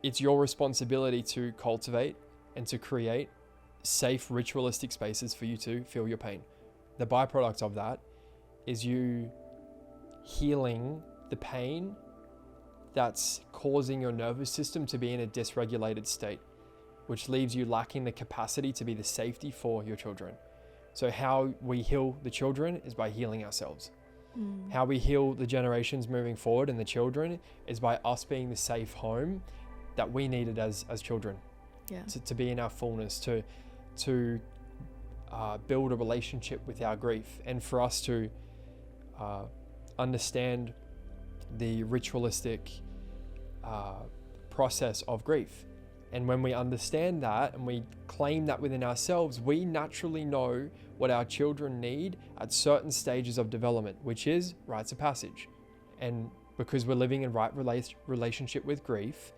it's your responsibility to cultivate and to create safe ritualistic spaces for you to feel your pain. The byproduct of that is you healing the pain that's causing your nervous system to be in a dysregulated state, which leaves you lacking the capacity to be the safety for your children. So how we heal the children is by healing ourselves. How we heal the generations moving forward and the children is by us being the safe home that we needed as children. Yeah. To be in our fullness, to build a relationship with our grief, and for us to understand the ritualistic process of grief. And when we understand that and we claim that within ourselves, we naturally know what our children need at certain stages of development, which is rites of passage. And because we're living in right relationship with grief,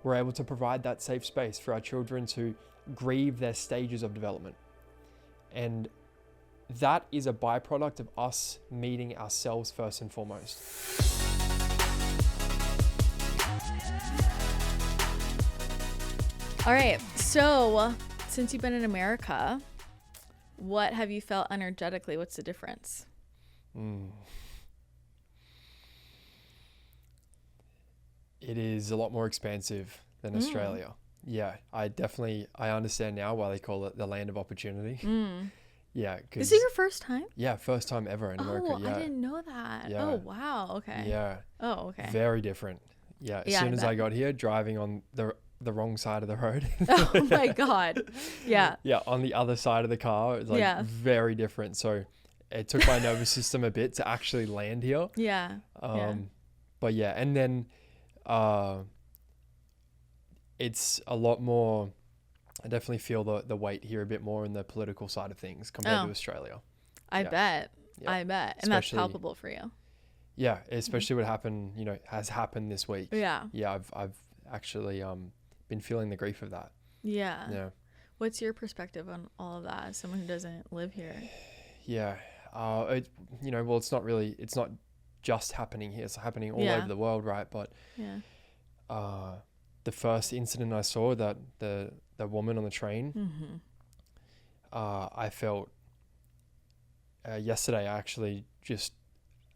we're able to provide that safe space for our children to grieve their stages of development. And that is a byproduct of us meeting ourselves first and foremost. All right. So since you've been in America, what have you felt energetically? What's the difference? It is a lot more expansive than Australia. Yeah, I understand now why they call it the land of opportunity. Yeah. Is it your first time? Yeah, first time ever in America. Yeah. I didn't know that. Yeah. Oh, wow. Okay. Yeah. Oh, okay. Very different. Yeah. As soon as I got here, driving on the wrong side of the road. Oh my God. Yeah. Yeah. On the other side of the car, it's like very different. So it took my nervous system a bit to actually land here. Yeah. But yeah, and then it's a lot more, I definitely feel the weight here a bit more in the political side of things compared to Australia. I bet. Yeah. I bet. And that's palpable for you. Yeah, especially what happened, has happened this week. Yeah. Yeah, I've actually been feeling the grief of that. Yeah. Yeah. What's your perspective on all of that as someone who doesn't live here? Yeah. Well, it's not just happening here. It's happening all over the world, right? But the first incident I saw, that the woman on the train, I felt yesterday, I actually just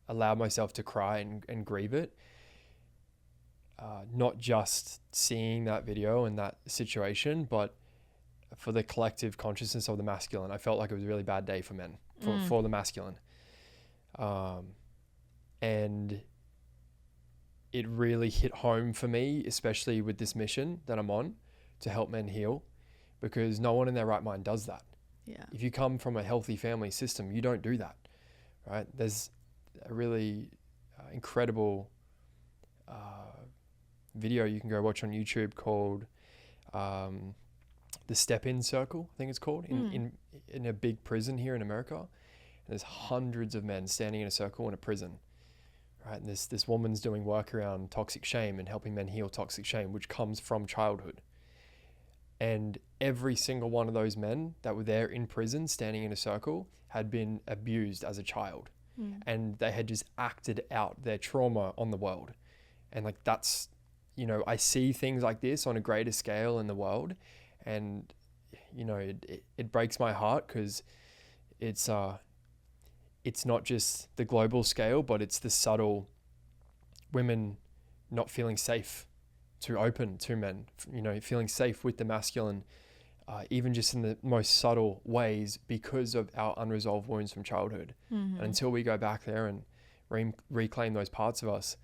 allowed myself to cry and grieve it. Not just seeing that video and that situation, but for the collective consciousness of the masculine. I felt like it was a really bad day for men, for the masculine. And it really hit home for me, especially with this mission that I'm on to help men heal, because no one in their right mind does that. Yeah. If you come from a healthy family system, you don't do that, right? There's a really incredible video you can go watch on YouTube called the Step-In Circle, I think it's called, in a big prison here in America. And there's hundreds of men standing in a circle in a prison, right? And this woman's doing work around toxic shame and helping men heal toxic shame, which comes from childhood. And every single one of those men that were there in prison standing in a circle had been abused as a child. And they had just acted out their trauma on the world. And like, that's, I see things like this on a greater scale in the world, and it breaks my heart, because it's not just the global scale, but it's the subtle women not feeling safe to open to men, feeling safe with the masculine, even just in the most subtle ways, because of our unresolved wounds from childhood. And until we go back there and reclaim those parts of us,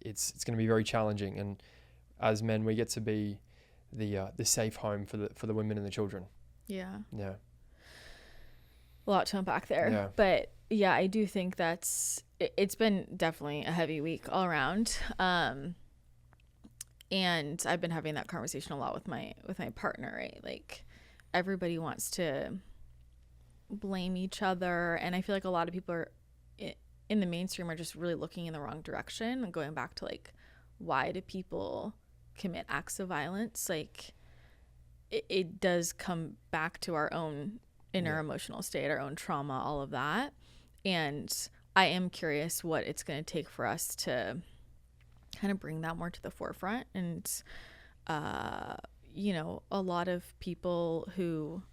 it's going to be very challenging. And as men, we get to be the safe home for the women and the children. Yeah. Yeah. A lot to unpack there. Yeah. But yeah, I do think it's been definitely a heavy week all around. And I've been having that conversation a lot with my partner, right? Like, everybody wants to blame each other. And I feel like a lot of people are in the mainstream are just really looking in the wrong direction and going back to like, why do people commit acts of violence? Like, it does come back to our own inner emotional state, our own trauma, all of that. And I am curious what it's going to take for us to kind of bring that more to the forefront. And, you know, a lot of people who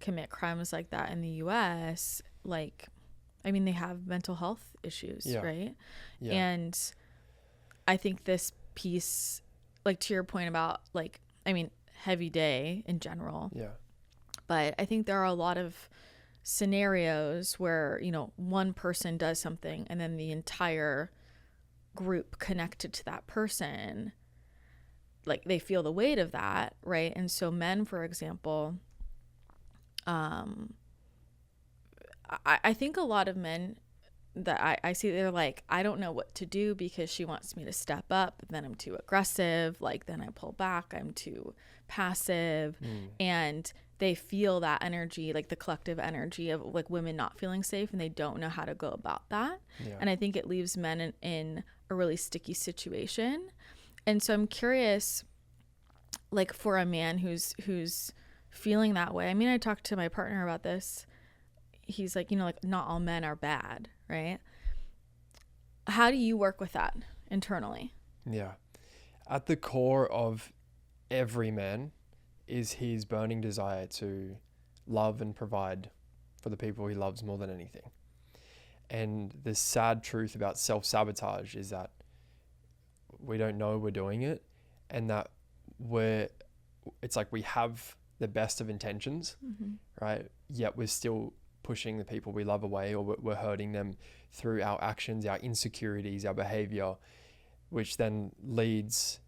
commit crimes like that in the US, like, I mean, they have mental health issues, right? Yeah. And I think this piece, like to your point about, like, I mean, heavy day in general. Yeah. But I think there are a lot of scenarios where, you know, one person does something and then the entire group connected to that person, like they feel the weight of that, right? And so men, for example, I think a lot of men that I see, they're like, I don't know what to do because she wants me to step up, then I'm too aggressive, like then I pull back, I'm too passive. And they feel that energy, like the collective energy of like women not feeling safe, and they don't know how to go about that. And I think it leaves men in a really sticky situation. And so I'm curious, like for a man who's feeling that way. I mean, I talked to my partner about this. He's like, you know, like not all men are bad, right? How do you work with that internally? Yeah. At the core of every man is his burning desire to love and provide for the people he loves more than anything. And the sad truth about self-sabotage is that we don't know we're doing it, and that it's like we have the best of intentions, right? Yet we're still pushing the people we love away, or we're hurting them through our actions, our insecurities, our behavior, which then leads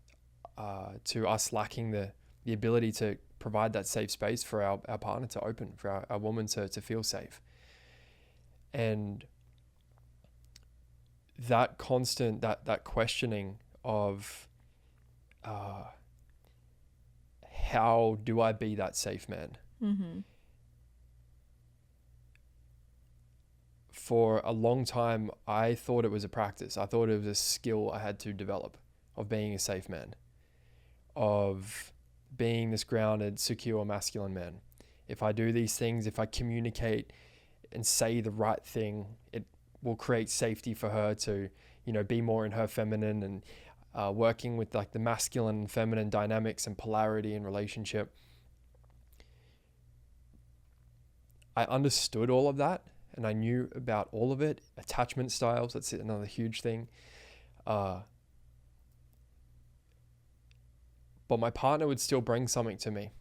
to us lacking the ability to provide that safe space for our partner to open, for our woman to feel safe. And that constant, that questioning of how do I be that safe man? For a long time, I thought it was a practice. I thought it was a skill I had to develop of being a safe man, of being this grounded, secure, masculine man. If I do these things, if I communicate and say the right thing, it will create safety for her to, you know, be more in her feminine, and working with like the masculine and feminine dynamics and polarity in relationship. I understood all of that, and I knew about all of it. Attachment styles, that's another huge thing. But my partner would still bring something to me,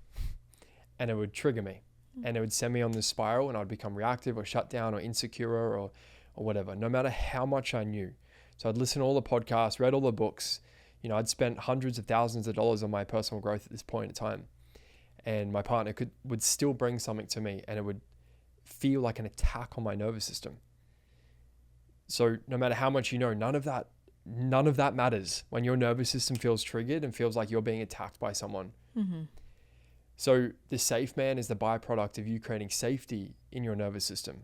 and it would trigger me, and it would send me on this spiral, and I'd become reactive or shut down or insecure or whatever, no matter how much I knew. So I'd listen to all the podcasts, read all the books. You know, I'd spent hundreds of thousands of dollars on my personal growth at this point in time, and my partner would still bring something to me, and it would feel like an attack on my nervous system. So no matter how much you know, none of that matters when your nervous system feels triggered and feels like you're being attacked by someone. So the safe man is the byproduct of you creating safety in your nervous system.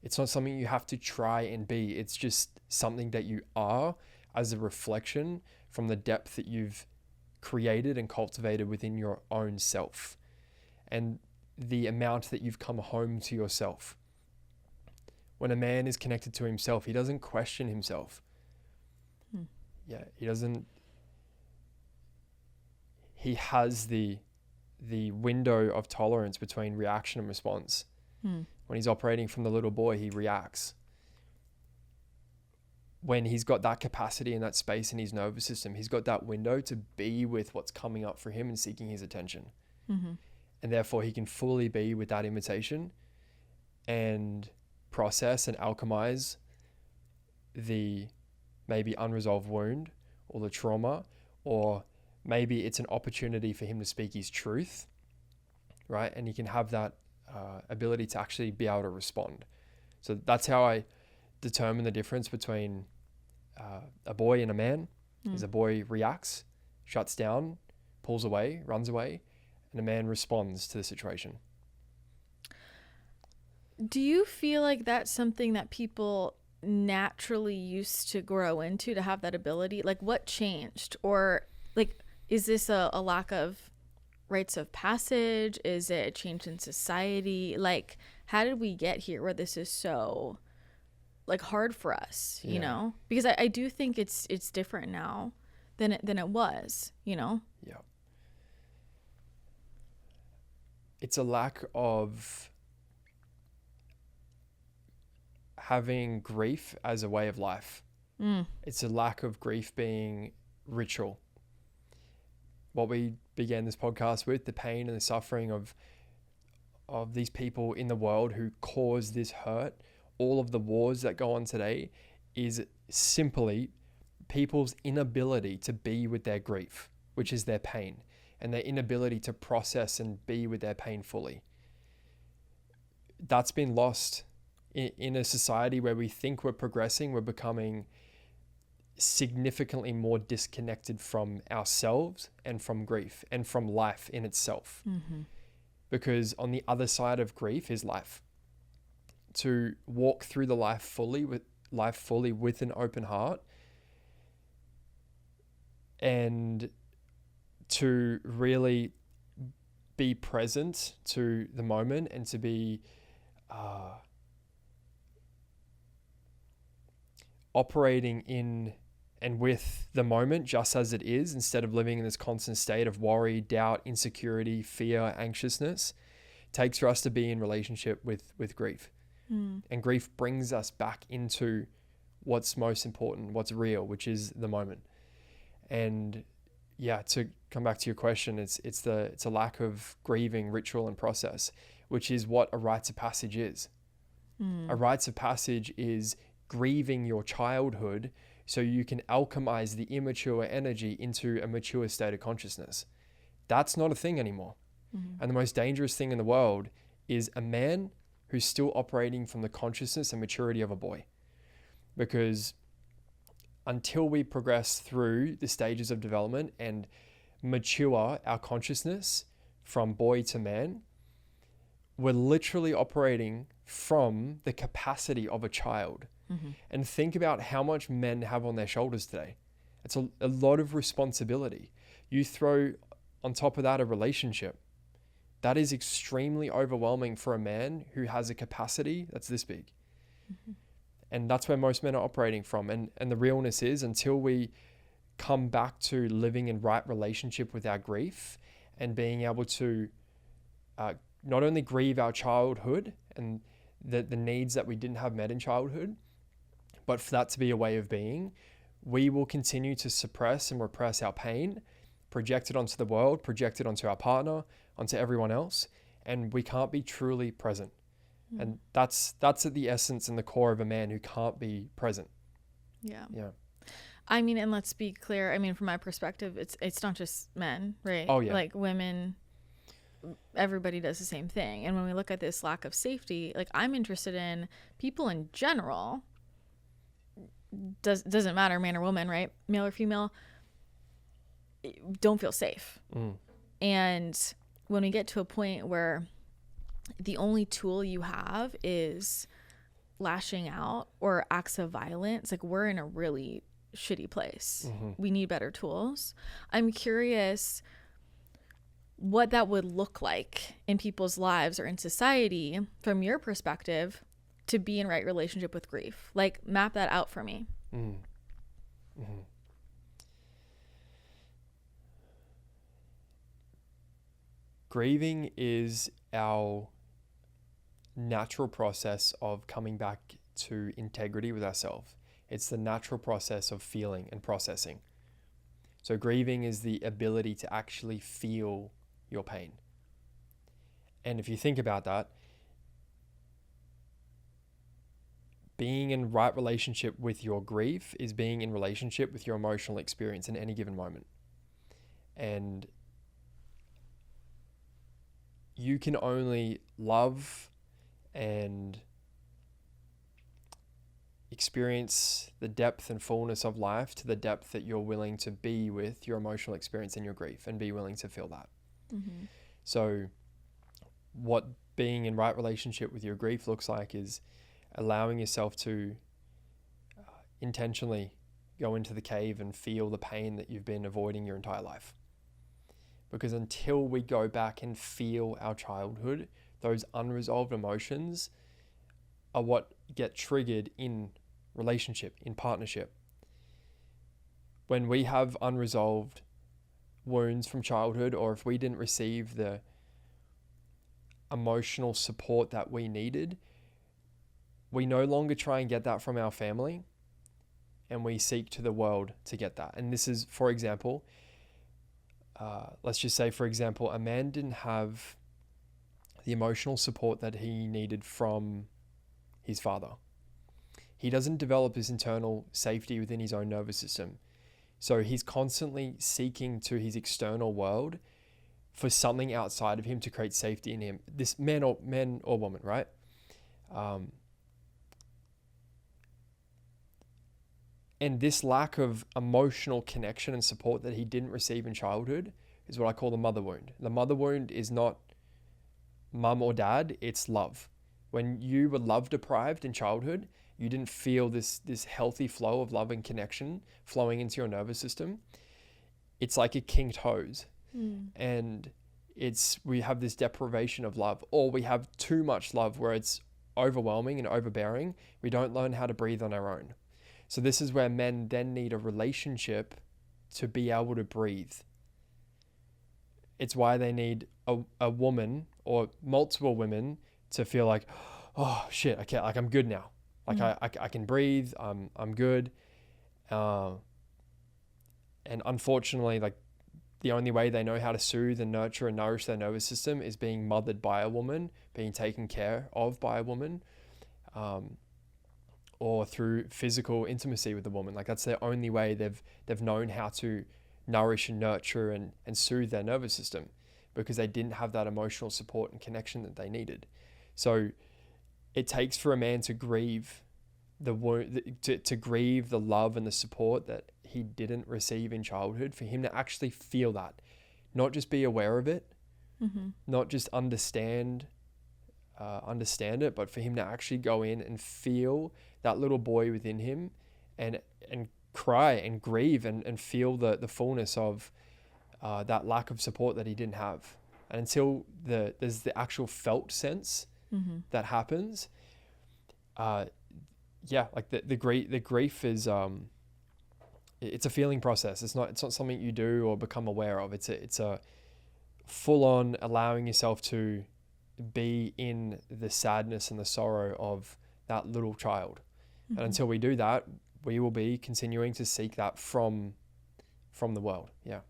It's not something you have to try and be. It's just something that you are as a reflection from the depth that you've created and cultivated within your own self, and the amount that you've come home to yourself. When a man is connected to himself, he doesn't question himself. He doesn't. He has the window of tolerance between reaction and response. When he's operating from the little boy, he reacts. When he's got that capacity and that space in his nervous system, he's got that window to be with what's coming up for him and seeking his attention. And therefore he can fully be with that invitation and process and alchemize the maybe unresolved wound or the trauma, or maybe it's an opportunity for him to speak his truth, right? And he can have that ability to actually be able to respond. So that's how I determine the difference between a boy and a man. Is a boy reacts, shuts down, pulls away, runs away, and a man responds to the situation. Do you feel like that's something that people naturally used to grow into, to have that ability? Like, what changed? Or like, is this a lack of rites of passage? Is it a change in society? Like, how did we get here where this is so like hard for us, you Yeah. know, because I do think it's different now than it was, you know. Yeah. It's a lack of having grief as a way of life. It's a lack of grief being ritual. What we began this podcast with, the pain and the suffering of these people in the world who cause this hurt, all of the wars that go on today, is simply people's inability to be with their grief, which is their pain, and their inability to process and be with their pain fully. That's been lost in a society where we think we're progressing. We're becoming significantly more disconnected from ourselves and from grief and from life in itself. Because on the other side of grief is life. To walk through the life fully with an open heart, and to really be present to the moment, and to be operating in and with the moment just as it is, instead of living in this constant state of worry, doubt, insecurity, fear, anxiousness, takes for us to be in relationship with grief. And grief brings us back into what's most important, what's real, which is the moment. And yeah, to come back to your question, it's a lack of grieving ritual and process, which is what a rites of passage is. A rites of passage is grieving your childhood so you can alchemize the immature energy into a mature state of consciousness. That's not a thing anymore. And the most dangerous thing in the world is a man who's still operating from the consciousness and maturity of a boy. Because until we progress through the stages of development and mature our consciousness from boy to man, we're literally operating from the capacity of a child. And think about how much men have on their shoulders today. It's a lot of responsibility. You throw on top of that a relationship. That is extremely overwhelming for a man who has a capacity that's this big. And that's where most men are operating from. And the realness is, until we come back to living in right relationship with our grief and being able to not only grieve our childhood and the needs that we didn't have met in childhood, but for that to be a way of being, we will continue to suppress and repress our pain, project it onto the world, project it onto our partner, onto everyone else, and we can't be truly present. And that's at the essence and the core of a man who can't be present. Yeah. I mean, and let's be clear. I mean, from my perspective, it's not just men, right? Oh yeah. Like women, everybody does the same thing. And when we look at this lack of safety, like I'm interested in people in general. Doesn't matter, man or woman, right? Male or female, don't feel safe. And when we get to a point where the only tool you have is lashing out or acts of violence, like we're in a really shitty place. We need better tools. I'm curious what that would look like in people's lives or in society from your perspective to be in right relationship with grief. Like map that out for me. Grieving is our natural process of coming back to integrity with ourselves. It's the natural process of feeling and processing. So grieving is the ability to actually feel your pain. And if you think about that, being in right relationship with your grief is being in relationship with your emotional experience in any given moment. And you can only love and experience the depth and fullness of life to the depth that you're willing to be with your emotional experience and your grief, and be willing to feel that. So what being in right relationship with your grief looks like is allowing yourself to intentionally go into the cave and feel the pain that you've been avoiding your entire life. Because until we go back and feel our childhood, those unresolved emotions are what get triggered in relationship, in partnership. When we have unresolved wounds from childhood, or if we didn't receive the emotional support that we needed, we no longer try and get that from our family, and we seek to the world to get that. And this is, for example, let's just say, for example, a man didn't have the emotional support that he needed from his father. He doesn't develop his internal safety within his own nervous system. So he's constantly seeking to his external world for something outside of him to create safety in him. This man or woman, right? And this lack of emotional connection and support that he didn't receive in childhood is what I call the mother wound. The mother wound is not mum or dad, it's love. When you were love deprived in childhood, you didn't feel this healthy flow of love and connection flowing into your nervous system. It's like a kinked hose. And we have this deprivation of love, or we have too much love where it's overwhelming and overbearing. We don't learn how to breathe on our own. So this is where men then need a relationship to be able to breathe. It's why they need a woman or multiple women to feel like, oh shit, okay, like I'm good now. Like I can breathe, I'm good. And unfortunately, like the only way they know how to soothe and nurture and nourish their nervous system is being mothered by a woman, being taken care of by a woman, or through physical intimacy with a woman. Like that's their only way they've known how to nourish and nurture and soothe their nervous system, because they didn't have that emotional support and connection that they needed. So it takes for a man to grieve the wound, to grieve the love and the support that he didn't receive in childhood, for him to actually feel that, not just be aware of it, not just understand it, but for him to actually go in and feel that little boy within him and cry and grieve and feel the fullness of that lack of support that he didn't have. And until there's the actual felt sense that happens, like the grief is it's a feeling process. It's not something you do or become aware of. It's a full on allowing yourself to be in the sadness and the sorrow of that little child. And until we do that, we will be continuing to seek that from the world. Yeah.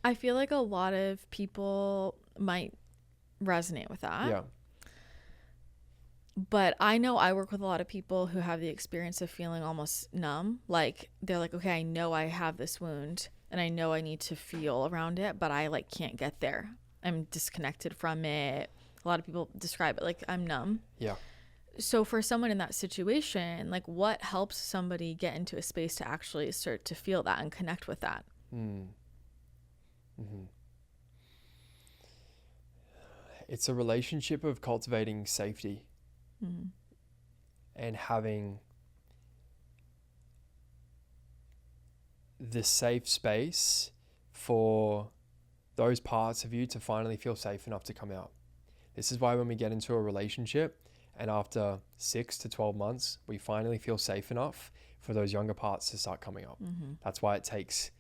I feel like a lot of people might resonate with that. Yeah. But I know I work with a lot of people who have the experience of feeling almost numb. Like they're like, okay, I know I have this wound and I know I need to feel around it, but I like can't get there. I'm disconnected from it. A lot of people describe it like I'm numb. Yeah. So for someone in that situation, like what helps somebody get into a space to actually start to feel that and connect with that? It's a relationship of cultivating safety and having the safe space for those parts of you to finally feel safe enough to come out. This is why when we get into a relationship and after 6 to 12 months, we finally feel safe enough for those younger parts to start coming up. That's why it takes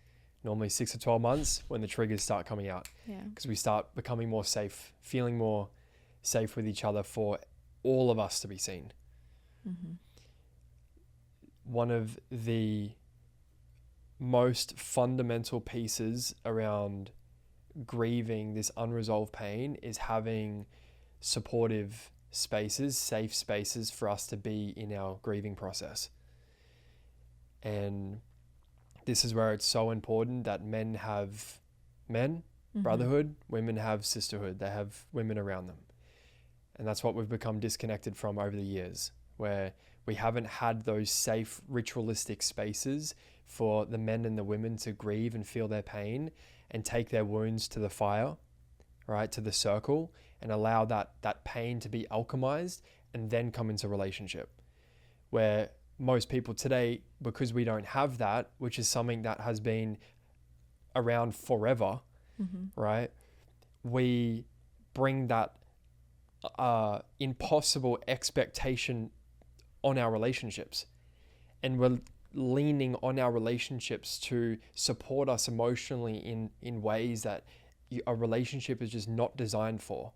normally 6 to 12 months when the triggers start coming out. Because we start becoming more safe, feeling more safe with each other for all of us to be seen. One of the most fundamental pieces around grieving this unresolved pain is having supportive spaces, safe spaces for us to be in our grieving process. And this is where it's so important that men have brotherhood, women have sisterhood, they have women around them. And that's what we've become disconnected from over the years, where we haven't had those safe ritualistic spaces for the men and the women to grieve and feel their pain and take their wounds to the fire, right, to the circle, and allow that pain to be alchemized and then come into relationship. Where most people today, because we don't have that, which is something that has been around forever, right, we bring that impossible expectation on our relationships, and we're leaning on our relationships to support us emotionally in ways that a relationship is just not designed for.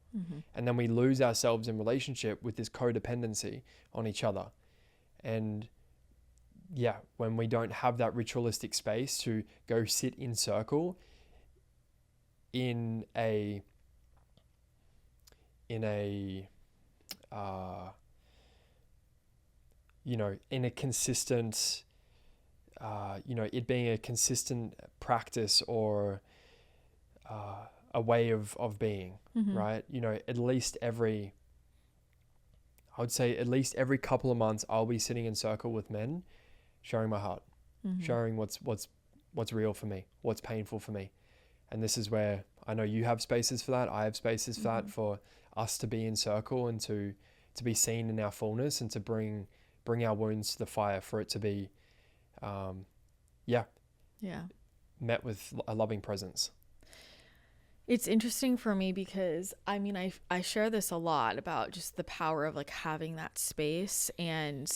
And then we lose ourselves in relationship with this codependency on each other. And yeah, when we don't have that ritualistic space to go sit in circle in a consistent, it being a consistent practice or a way of being, right? At least every couple of months, I'll be sitting in circle with men, sharing my heart, sharing what's real for me, what's painful for me. And this is where I know you have spaces for that. I have spaces for that, for us to be in circle and to be seen in our fullness and to bring our wounds to the fire, for it to be, met with a loving presence. It's interesting for me because I share this a lot about just the power of like having that space, and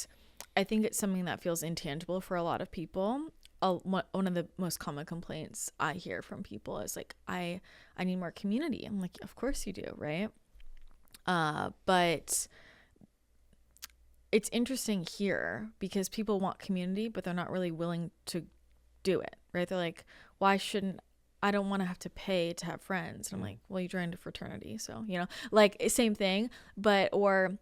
I think it's something that feels intangible for a lot of people. One of the most common complaints I hear from people is like, I need more community. I'm like, of course you do, right? But it's interesting here because people want community, but they're not really willing to do it, right? They're like, I don't want to have to pay to have friends. And I'm like, well, you joined a fraternity. So, like same thing, or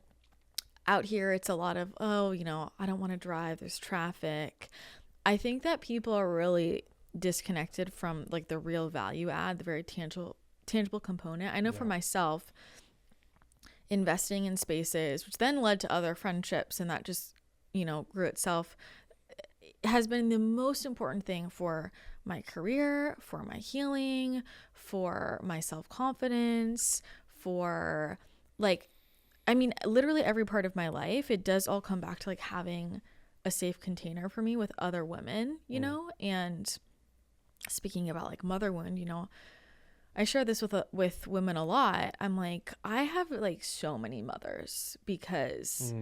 out here, it's a lot of, I don't want to drive. There's traffic. I think that people are really disconnected from like the real value add, the very tangible component. I know for myself, investing in spaces, which then led to other friendships, and that just, grew itself, has been the most important thing for my career, for my healing, for my self-confidence, for literally every part of my life. It does all come back to like having a safe container for me with other women, and speaking about like mother wound, I share this with women a lot. I'm like, I have like so many mothers because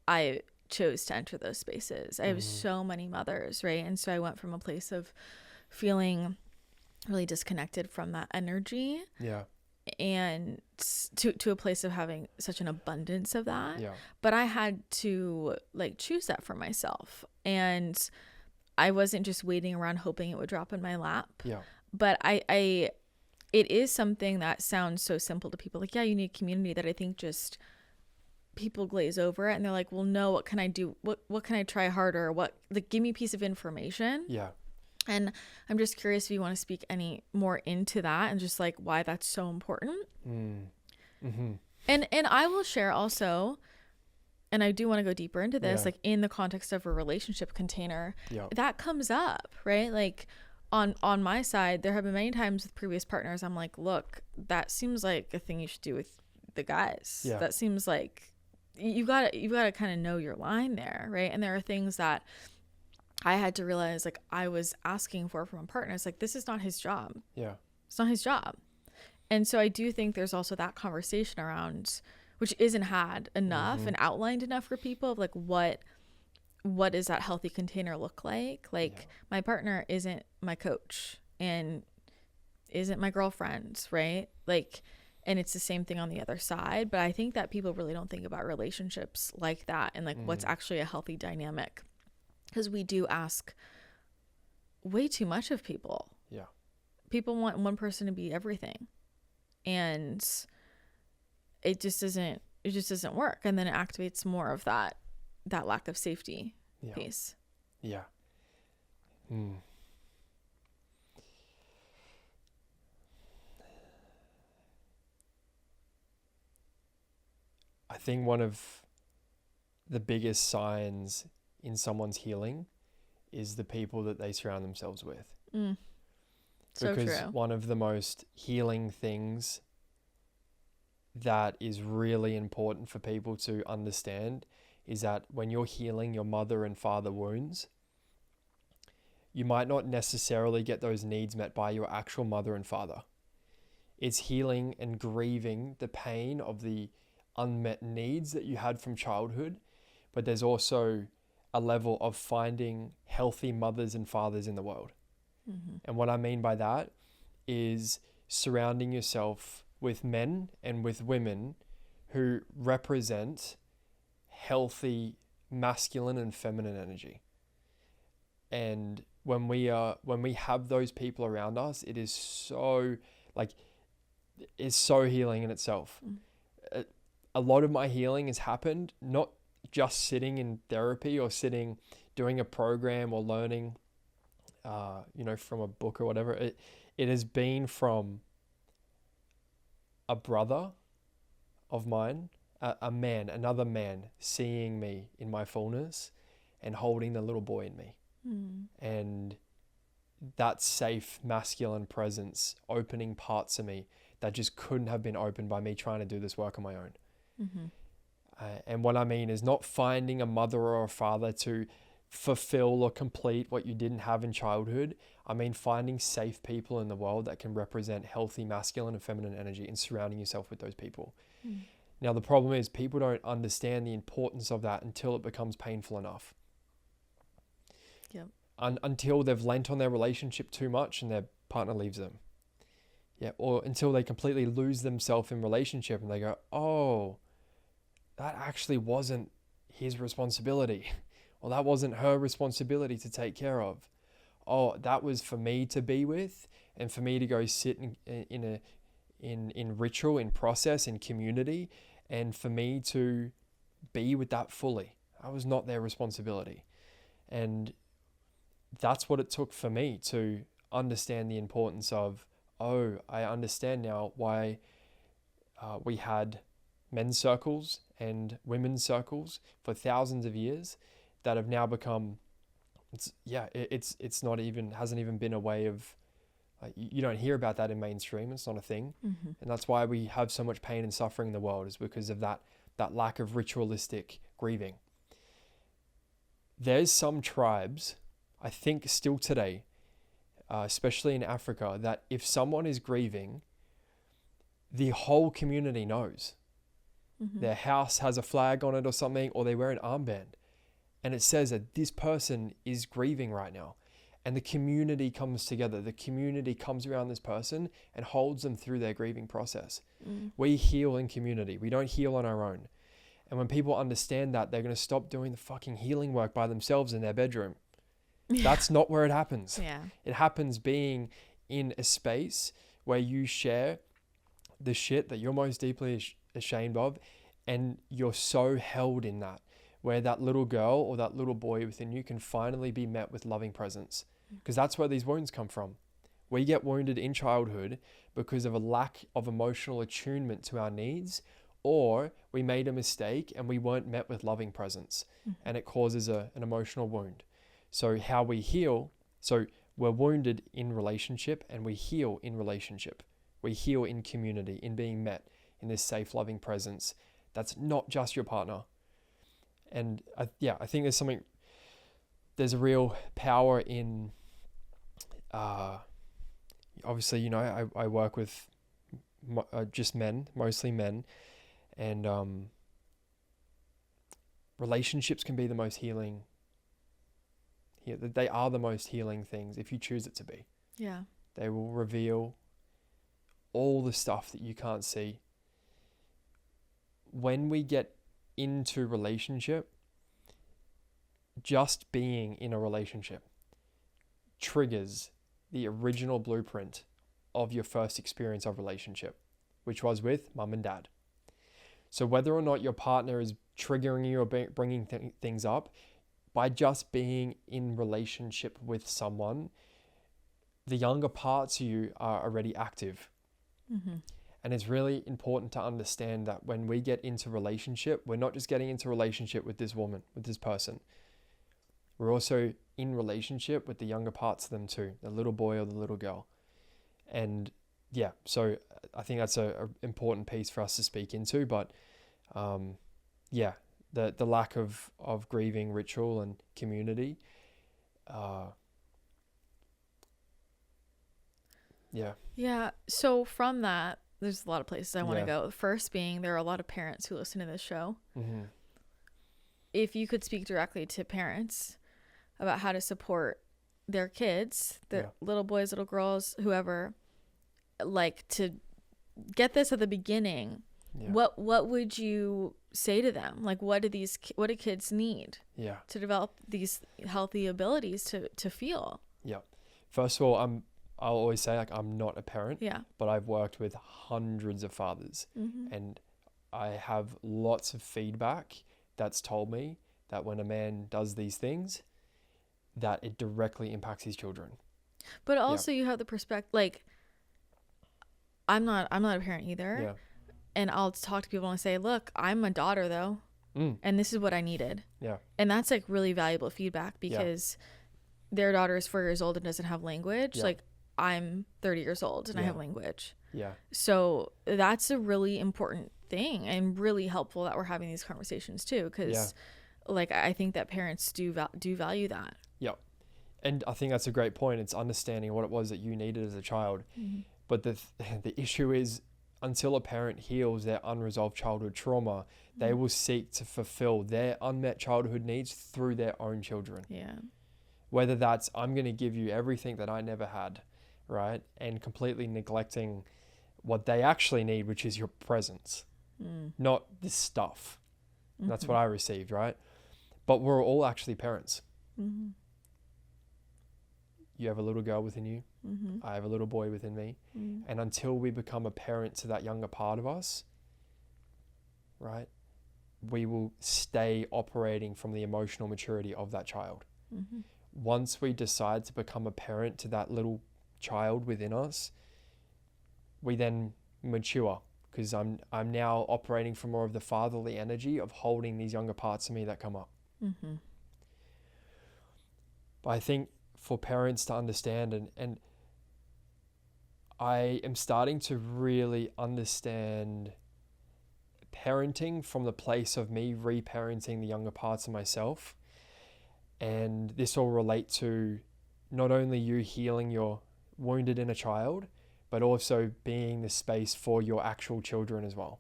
I chose to enter those spaces. I have so many mothers, right? And so I went from a place of feeling really disconnected from that energy, and to a place of having such an abundance of that. But I had to like choose that for myself, and I wasn't just waiting around hoping it would drop in my lap. But it is something that sounds so simple to people, like, yeah, you need community, that I think just people glaze over it and they're like, well, no, what can I do? What can I try harder? Give me a piece of information. And I'm just curious if you want to speak any more into that and just like why that's so important. And I will share also, and I do want to go deeper into this, like in the context of a relationship container, that comes up, right? Like on my side, there have been many times with previous partners, I'm like, look, that seems like a thing you should do with the guys. That seems like you gotta kind of know your line there, right? And there are things that I had to realize, like, I was asking for from a partner. It's like, this is not his job. It's not his job. And so I do think there's also that conversation around, which isn't had enough and outlined enough for people, of like, what does that healthy container look like? Like, my partner isn't my coach and isn't my girlfriend, right? Like, and it's the same thing on the other side. But I think that people really don't think about relationships like that and like what's actually a healthy dynamic, because we do ask way too much of people. People want one person to be everything, and it just doesn't work. And then it activates more of that lack of safety piece. I think one of the biggest signs in someone's healing is the people that they surround themselves with. So because true. One of the most healing things that is really important for people to understand is that when you're healing your mother and father wounds, you might not necessarily get those needs met by your actual mother and father. It's healing and grieving the pain of the unmet needs that you had from childhood, but there's also a level of finding healthy mothers and fathers in the world. And what I mean by that is surrounding yourself with men and with women who represent healthy masculine and feminine energy. And when we have those people around us, it is so healing in itself. A lot of my healing has happened not just sitting in therapy or doing a program or learning from a book or whatever. It has been from a brother of mine, another man seeing me in my fullness and holding the little boy in me. And that safe masculine presence opening parts of me that just couldn't have been opened by me trying to do this work on my own. And what I mean is not finding a mother or a father to fulfill or complete what you didn't have in childhood. I mean finding safe people in the world that can represent healthy masculine and feminine energy and surrounding yourself with those people. Now the problem is people don't understand the importance of that until it becomes painful enough. Yep. Until they've lent on their relationship too much and their partner leaves them. Yeah, or until they completely lose themselves in relationship and they go, oh, that actually wasn't his responsibility. Or that wasn't her responsibility to take care of. Oh, that was for me to be with and for me to go sit in ritual, in process, in community, and for me to be with that fully. That was not their responsibility. And that's what it took for me to understand the importance of, oh, I understand now why we had men's circles and women's circles for thousands of years that have now become, it's not even, hasn't even been a way of, you don't hear about that in mainstream. It's not a thing. And that's why we have so much pain and suffering in the world, is because of that lack of ritualistic grieving. There's some tribes, I think still today, especially in Africa, that if someone is grieving, the whole community knows. Their house has a flag on it or something, or they wear an armband. And it says that this person is grieving right now. And the community comes together. The community comes around this person and holds them through their grieving process. We heal in community. We don't heal on our own. And when people understand that, they're going to stop doing the fucking healing work by themselves in their bedroom. That's not where it happens. It happens being in a space where you share the shit that you're most deeply ashamed of, and you're so held in that, where that little girl or that little boy within you can finally be met with loving presence. Because that's where these wounds come from. We get wounded in childhood because of a lack of emotional attunement to our needs, or we made a mistake and we weren't met with loving presence, and it causes an emotional wound. So how we heal, so we're wounded in relationship and we heal in relationship. We heal in community, in being met in this safe, loving presence that's not just your partner. And I think there's a real power in, obviously, I work with just men, mostly men, and relationships can be the most healing. They are the most healing things if you choose it to be. Yeah. They will reveal all the stuff that you can't see. When we get into relationship, just being in a relationship triggers the original blueprint of your first experience of relationship, which was with mum and dad. So whether or not your partner is triggering you or bringing things up, by just being in relationship with someone, the younger parts of you are already active. And it's really important to understand that when we get into relationship, we're not just getting into relationship with this woman, with this person. We're also in relationship with the younger parts of them too, the little boy or the little girl. And so I think that's a important piece for us to speak into. But the lack of grieving ritual and community. Yeah. So from that, there's a lot of places I want to go. The first being, there are a lot of parents who listen to this show. if you could speak directly to parents about how to support their kids, their little boys, little girls, whoever, like to get this at the beginning, what would you say to them? Like, what do kids need to develop these healthy abilities to feel? Yeah. First of all, I'll always say, like, I'm not a parent, but I've worked with hundreds of fathers, and I have lots of feedback that's told me that when a man does these things, that it directly impacts his children. But also you have the perspective, like, I'm not a parent either. And I'll talk to people and say, look, I'm a daughter though. And this is what I needed. And that's like really valuable feedback, because their daughter is 4 years old and doesn't have language. Like, I'm 30 years old and I have language. So that's a really important thing, and really helpful that we're having these conversations too, because like, I think that parents do value that. And I think that's a great point. It's understanding what it was that you needed as a child. But the issue is, until a parent heals their unresolved childhood trauma, they will seek to fulfill their unmet childhood needs through their own children. Whether that's, I'm going to give you everything that I never had, right? And completely neglecting what they actually need, which is your presence, not this stuff. That's what I received, right? But we're all actually parents. You have a little girl within you. I have a little boy within me. And until we become a parent to that younger part of us, right, we will stay operating from the emotional maturity of that child. Once we decide to become a parent to that little child within us, we then mature, because I'm now operating from more of the fatherly energy of holding these younger parts of me that come up. But I think for parents to understand, and I am starting to really understand parenting from the place of me reparenting the younger parts of myself. And this will relate to not only you healing your wounded inner child, but also being the space for your actual children as well.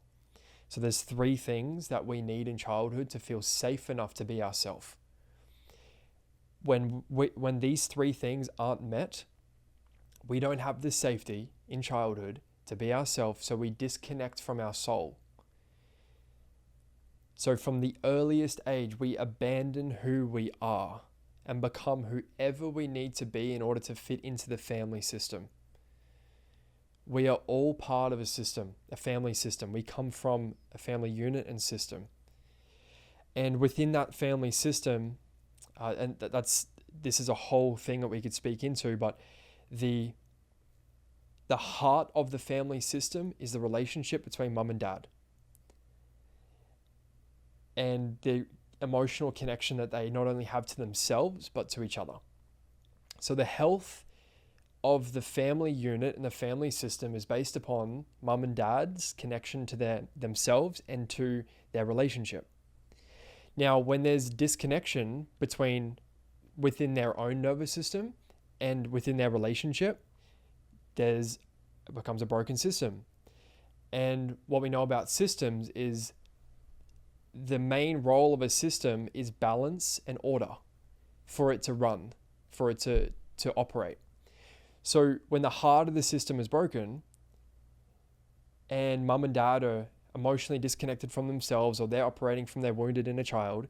So there's 3 things that we need in childhood to feel safe enough to be ourselves. When these 3 things aren't met, we don't have the safety in childhood to be ourselves, so we disconnect from our soul. So from the earliest age, we abandon who we are and become whoever we need to be in order to fit into the family system. We are all part of a system, a family system. We come from a family unit and system. And within that family system, this is a whole thing that we could speak into, but the heart of the family system is the relationship between mum and dad, and the emotional connection that they not only have to themselves, but to each other. So the health of the family unit and the family system is based upon mum and dad's connection to themselves and to their relationship. Now, when there's disconnection within their own nervous system and within their relationship, it becomes a broken system. And what we know about systems is the main role of a system is balance and order for it to run, for it to operate. So when the heart of the system is broken and mum and dad are emotionally disconnected from themselves, or they're operating from their wounded inner child,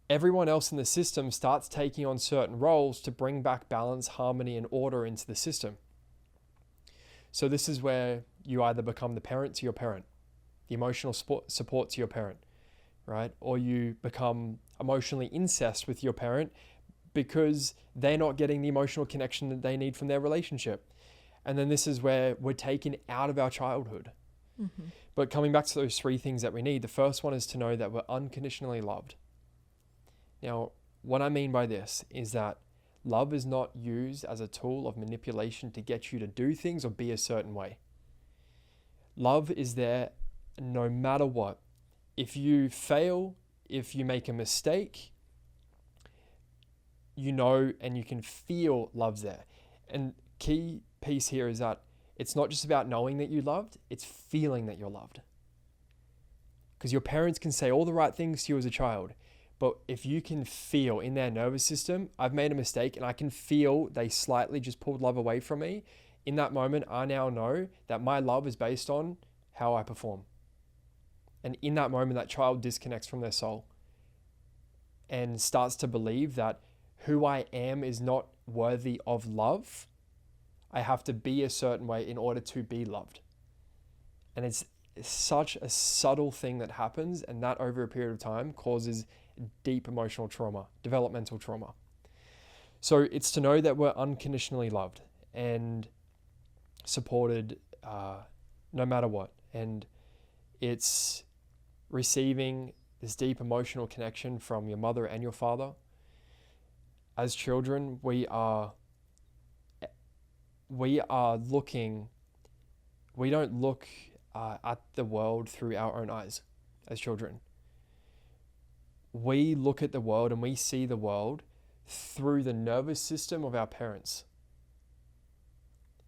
everyone else in the system starts taking on certain roles to bring back balance, harmony, and order into the system. So this is where you either become the parent to your parent, the emotional support to your parent, right? Or you become emotionally incest with your parent because they're not getting the emotional connection that they need from their relationship. And then this is where we're taken out of our childhood. But coming back to those 3 things that we need, the first one is to know that we're unconditionally loved. Now, what I mean by this is that love is not used as a tool of manipulation to get you to do things or be a certain way. Love is there no matter what. If you fail, if you make a mistake, you know and you can feel love's there. And key piece here is that it's not just about knowing that you're loved, it's feeling that you're loved. Because your parents can say all the right things to you as a child, but if you can feel in their nervous system, I've made a mistake and I can feel they slightly just pulled love away from me, in that moment, I now know that my love is based on how I perform. And in that moment, that child disconnects from their soul and starts to believe that who I am is not worthy of love. I have to be a certain way in order to be loved. And it's such a subtle thing that happens, and that over a period of time causes deep emotional trauma, developmental trauma. So it's to know that we're unconditionally loved and supported no matter what. And it's receiving this deep emotional connection from your mother and your father. As children, we don't look at the world through our own eyes as children. We look at the world and we see the world through the nervous system of our parents.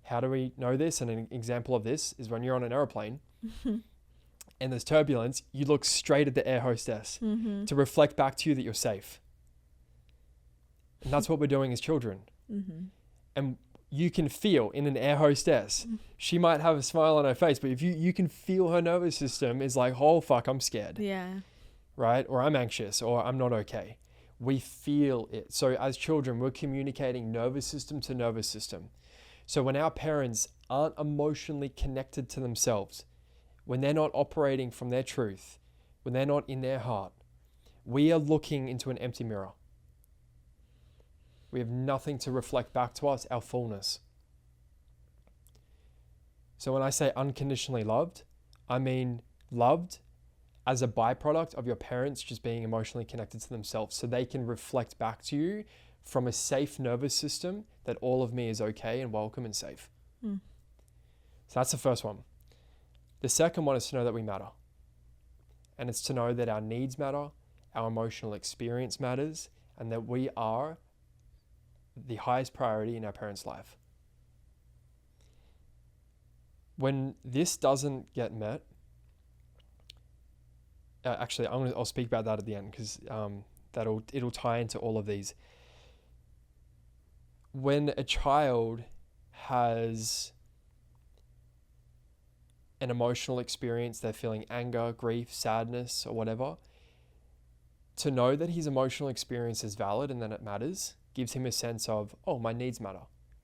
How do we know this? And an example of this is when you're on an airplane and there's turbulence, you look straight at the air hostess to reflect back to you that you're safe. And that's what we're doing as children. And you can feel in an air hostess, she might have a smile on her face, but if you can feel her nervous system is like, oh fuck, I'm scared. Yeah. Right? Or I'm anxious, or I'm not okay. We feel it. So as children, we're communicating nervous system to nervous system. So when our parents aren't emotionally connected to themselves, when they're not operating from their truth, when they're not in their heart, we are looking into an empty mirror. We have nothing to reflect back to us, our fullness. So when I say unconditionally loved, I mean loved as a byproduct of your parents just being emotionally connected to themselves, so they can reflect back to you from a safe nervous system that all of me is okay and welcome and safe. So that's the first one. The second one is to know that we matter. And it's to know that our needs matter, our emotional experience matters, and that we are the highest priority in our parents' life. When this doesn't get met, actually, I'll speak about that at the end, because it'll tie into all of these. When a child has an emotional experience, they're feeling anger, grief, sadness, or whatever, to know that his emotional experience is valid and that it matters gives him a sense of, oh, my needs matter.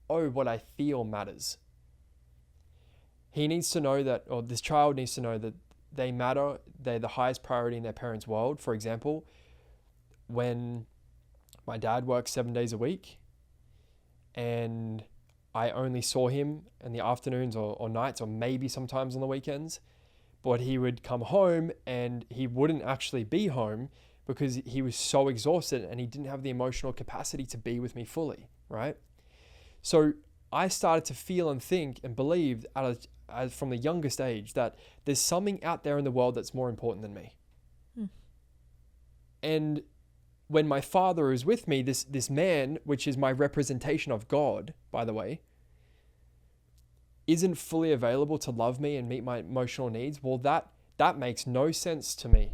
Oh, what I feel matters. He needs to know that, or this child needs to know that they matter, they're the highest priority in their parents' world. For example, when my dad works 7 days a week and I only saw him in the afternoons or nights, or maybe sometimes on the weekends, but he would come home and he wouldn't actually be home because he was so exhausted and he didn't have the emotional capacity to be with me fully, right? So I started to feel and think and believe from the youngest age that there's something out there in the world that's more important than me. And when my father is with me, this man, which is my representation of God, by the way, isn't fully available to love me and meet my emotional needs, well, that makes no sense to me.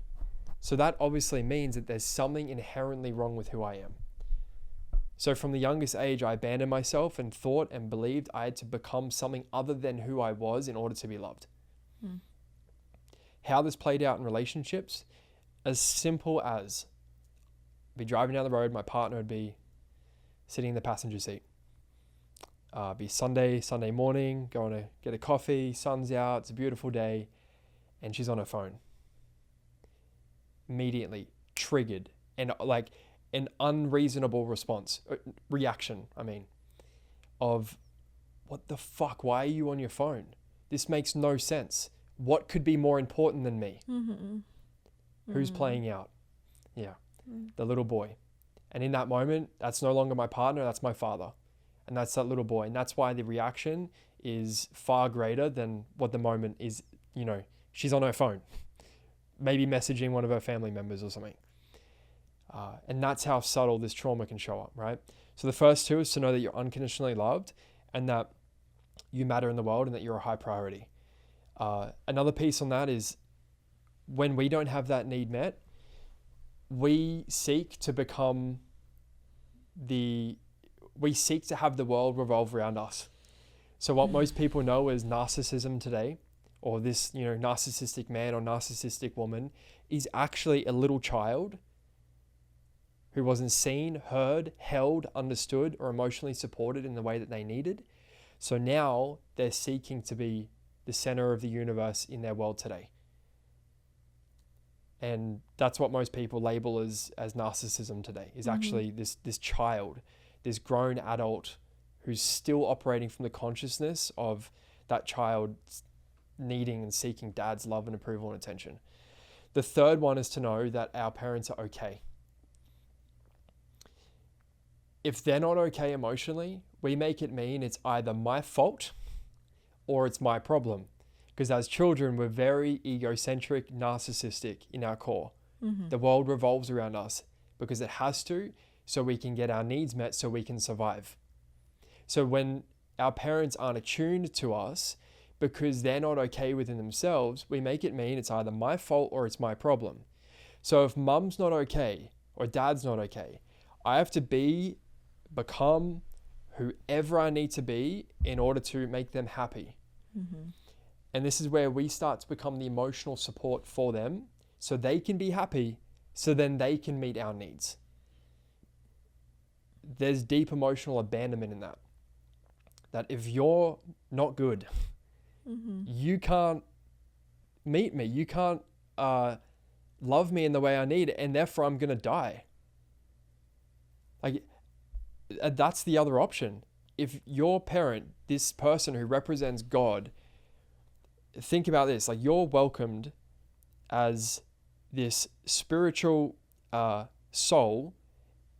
So that obviously means that there's something inherently wrong with who I am. So from the youngest age, I abandoned myself and thought and believed I had to become something other than who I was in order to be loved. How this played out in relationships, as simple as I'd be driving down the road, my partner would be sitting in the passenger seat. Be Sunday morning, going to get a coffee, sun's out, it's a beautiful day, and she's on her phone. Immediately triggered, and like an unreasonable reaction, of what the fuck, why are you on your phone? This makes no sense. What could be more important than me? Who's playing out? Yeah, the little boy. And in that moment, that's no longer my partner, that's my father. And that's that little boy. And that's why the reaction is far greater than what the moment is. She's on her phone, maybe messaging one of her family members or something. And that's how subtle this trauma can show up, right? So the first two is to know that you're unconditionally loved and that you matter in the world and that you're a high priority. Another piece on that is when we don't have that need met, we seek to have the world revolve around us. So what most people know as narcissism today, or this, narcissistic man or narcissistic woman, is actually a little child who wasn't seen, heard, held, understood, or emotionally supported in the way that they needed. So now they're seeking to be the center of the universe in their world today. And that's what most people label as narcissism today, is actually this child, this grown adult who's still operating from the consciousness of that child needing and seeking dad's love and approval and attention. The third one is to know that our parents are okay. If they're not okay emotionally, we make it mean it's either my fault or it's my problem. Because as children, we're very egocentric, narcissistic in our core. The world revolves around us because it has to, so we can get our needs met, so we can survive. So when our parents aren't attuned to us because they're not okay within themselves, we make it mean it's either my fault or it's my problem. So if mum's not okay or dad's not okay, I have to become whoever I need to be in order to make them happy. And this is where we start to become the emotional support for them so they can be happy, so then they can meet our needs. There's deep emotional abandonment in that. That if you're not good, you can't meet me, you can't love me in the way I need, and therefore I'm going to die. Like, that's the other option. If your parent, this person who represents God, think about this, like you're welcomed as this spiritual soul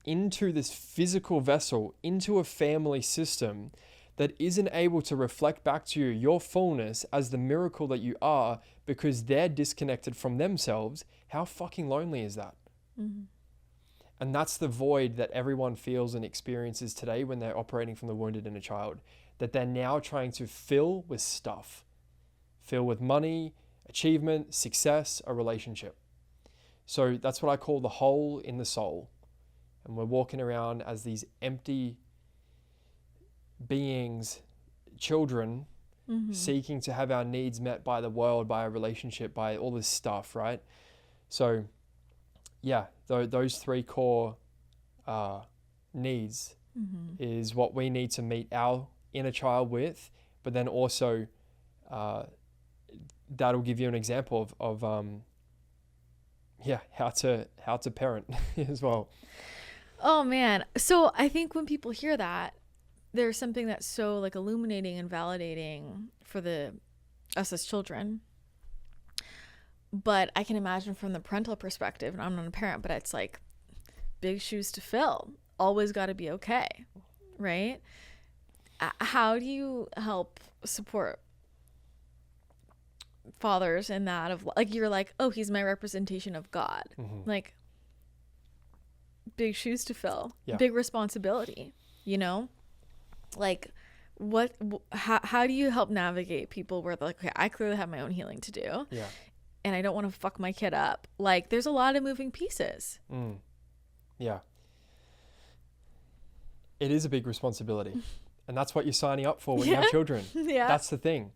into this physical vessel, into a family system that isn't able to reflect back to you your fullness as the miracle that you are because they're disconnected from themselves. How fucking lonely is that? And that's the void that everyone feels and experiences today when they're operating from the wounded inner child, that they're now trying to fill with stuff. Fill with money, achievement, success, a relationship. So that's what I call the hole in the soul. And we're walking around as these empty beings, children, seeking to have our needs met by the world, by a relationship, by all this stuff, right? So yeah, those three core needs is what we need to meet our inner child with, but then also that'll give you an example of how to parent as well. Oh man. So I think when people hear that, there's something that's so like illuminating and validating for us as children. But I can imagine from the parental perspective, and I'm not a parent, but it's like big shoes to fill. Always got to be okay, right? How do you help support fathers in that of like, you're like, oh, he's my representation of God. Like big shoes to fill, big responsibility, like how do you help navigate people where they're like, okay, I clearly have my own healing to do. And I don't want to fuck my kid up. Like there's a lot of moving pieces. Yeah. It is a big responsibility. And that's what you're signing up for when you have children. That's the thing.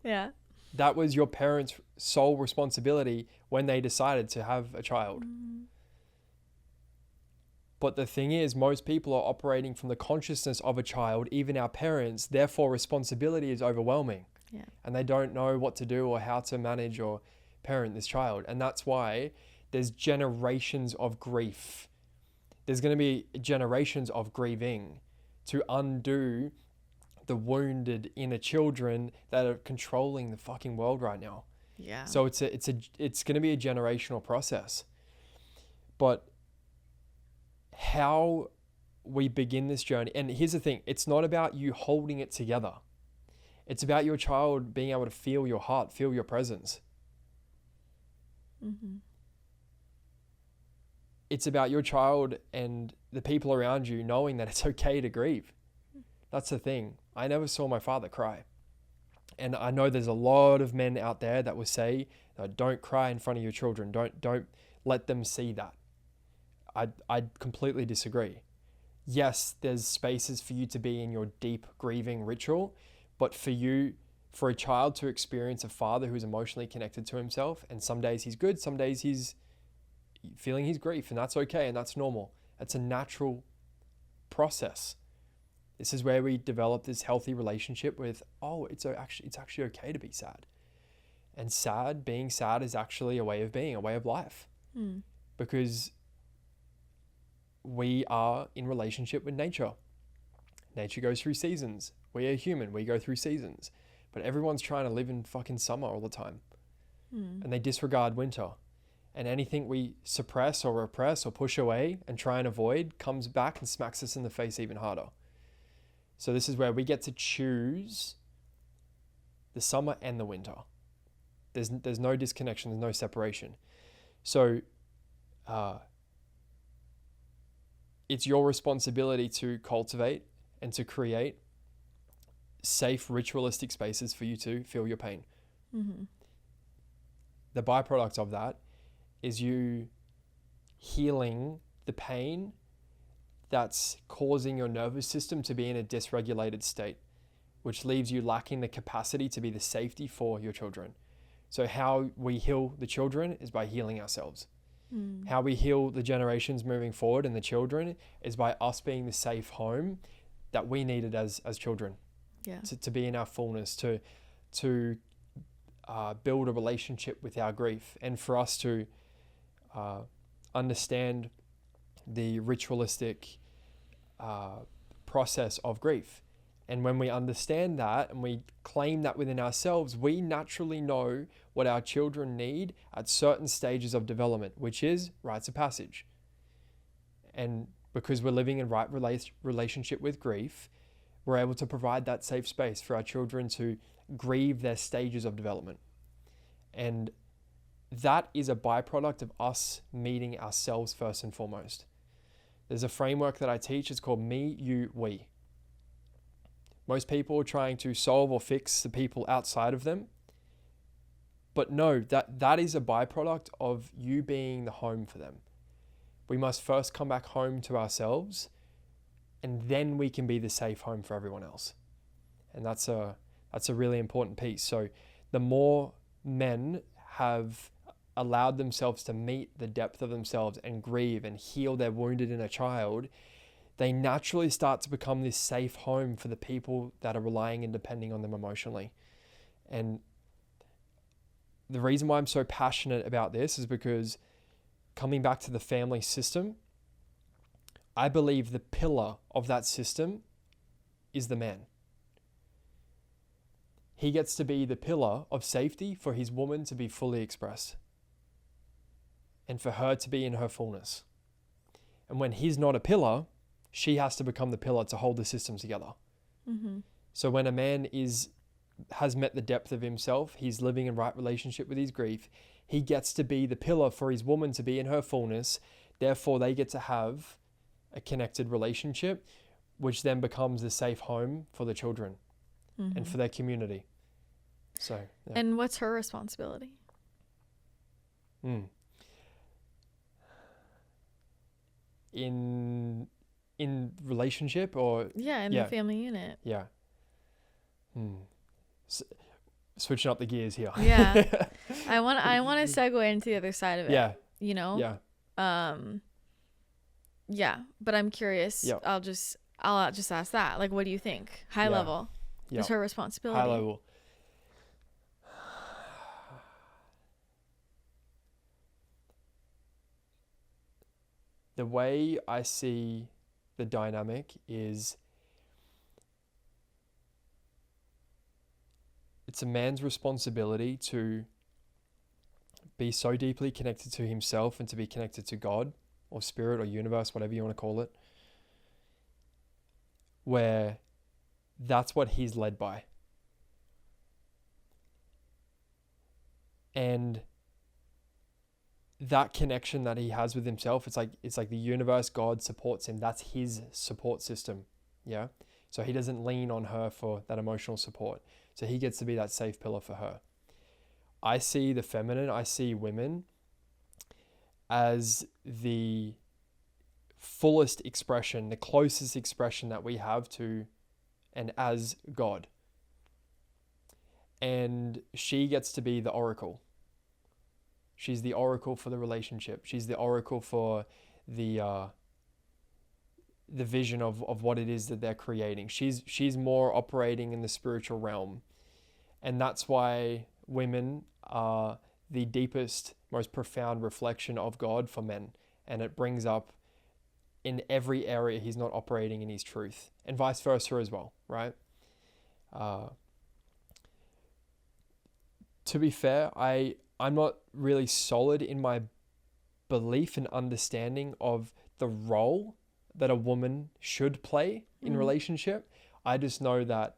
That was your parents' sole responsibility when they decided to have a child. But the thing is, most people are operating from the consciousness of a child, even our parents, therefore responsibility is overwhelming. And they don't know what to do or how to manage or parent this child. And that's why there's generations of grief. There's going to be generations of grieving to undo the wounded inner children that are controlling the fucking world right now. So it's going to be a generational process. But how we begin this journey, and here's the thing, it's not about you holding it together. It's about your child being able to feel your heart, feel your presence. It's about your child and the people around you knowing that it's okay to grieve. That's the thing. I never saw my father cry. And I know there's a lot of men out there that will say, don't cry in front of your children. Don't let them see that. I completely disagree. Yes, there's spaces for you to be in your deep grieving ritual, but for a child to experience a father who's emotionally connected to himself, and some days he's good, some days he's feeling his grief, and that's okay, and that's normal. It's a natural process. This is where we develop this healthy relationship with, it's actually okay to be sad. And being sad is actually a way of being, a way of life. Because we are in relationship with nature. Nature goes through seasons. We are human. We go through seasons. But everyone's trying to live in fucking summer all the time. And they disregard winter. And anything we suppress or repress or push away and try and avoid comes back and smacks us in the face even harder. So this is where we get to choose the summer and the winter. There's no disconnection. There's no separation. So it's your responsibility to cultivate and to create safe ritualistic spaces for you to feel your pain. The byproduct of that is you healing the pain that's causing your nervous system to be in a dysregulated state, which leaves you lacking the capacity to be the safety for your children. So how we heal the children is by healing ourselves. How we heal the generations moving forward and the children is by us being the safe home that we needed as children. To be in our fullness, to build a relationship with our grief, and for us to understand the ritualistic process of grief. And when we understand that and we claim that within ourselves, we naturally know what our children need at certain stages of development, which is rites of passage. And because we're living in right relationship with grief, we're able to provide that safe space for our children to grieve their stages of development. And that is a byproduct of us meeting ourselves first and foremost. There's a framework that I teach. It's called me, you, we. Most people are trying to solve or fix the people outside of them. But no, that is a byproduct of you being the home for them. We must first come back home to ourselves, and then we can be the safe home for everyone else. And that's a really important piece. So the more men have allowed themselves to meet the depth of themselves and grieve and heal their wounded inner child, they naturally start to become this safe home for the people that are relying and depending on them emotionally. And the reason why I'm so passionate about this is because, coming back to the family system, I believe the pillar of that system is the man. He gets to be the pillar of safety for his woman to be fully expressed and for her to be in her fullness. And when he's not a pillar, she has to become the pillar to hold the system together. So when a man has met the depth of himself, he's living in right relationship with his grief, he gets to be the pillar for his woman to be in her fullness. Therefore, they get to have a connected relationship, which then becomes the safe home for the children and for their community. So, yeah. And what's her responsibility? In relationship or in the family unit. Switching up the gears here. I want to segue into the other side of it. But I'm curious. I'll just ask that. Like, what do you think? High level. Is her responsibility? High level. The way I see the dynamic is it's a man's responsibility to be so deeply connected to himself and to be connected to God or spirit or universe, whatever you want to call it, where that's what he's led by. And that connection that he has with himself, it's like the universe, God supports him. That's his support system. Yeah. So he doesn't lean on her for that emotional support. So he gets to be that safe pillar for her. I see the feminine, I see women as the fullest expression, the closest expression that we have to and as God. And she gets to be the oracle. She's the oracle for the relationship. She's the oracle for the vision of what it is that they're creating. She's more operating in the spiritual realm. And that's why women are the deepest, most profound reflection of God for men. And it brings up in every area he's not operating in his truth. And vice versa as well, right? To be fair, I'm not really solid in my belief and understanding of the role that a woman should play in relationship. I just know that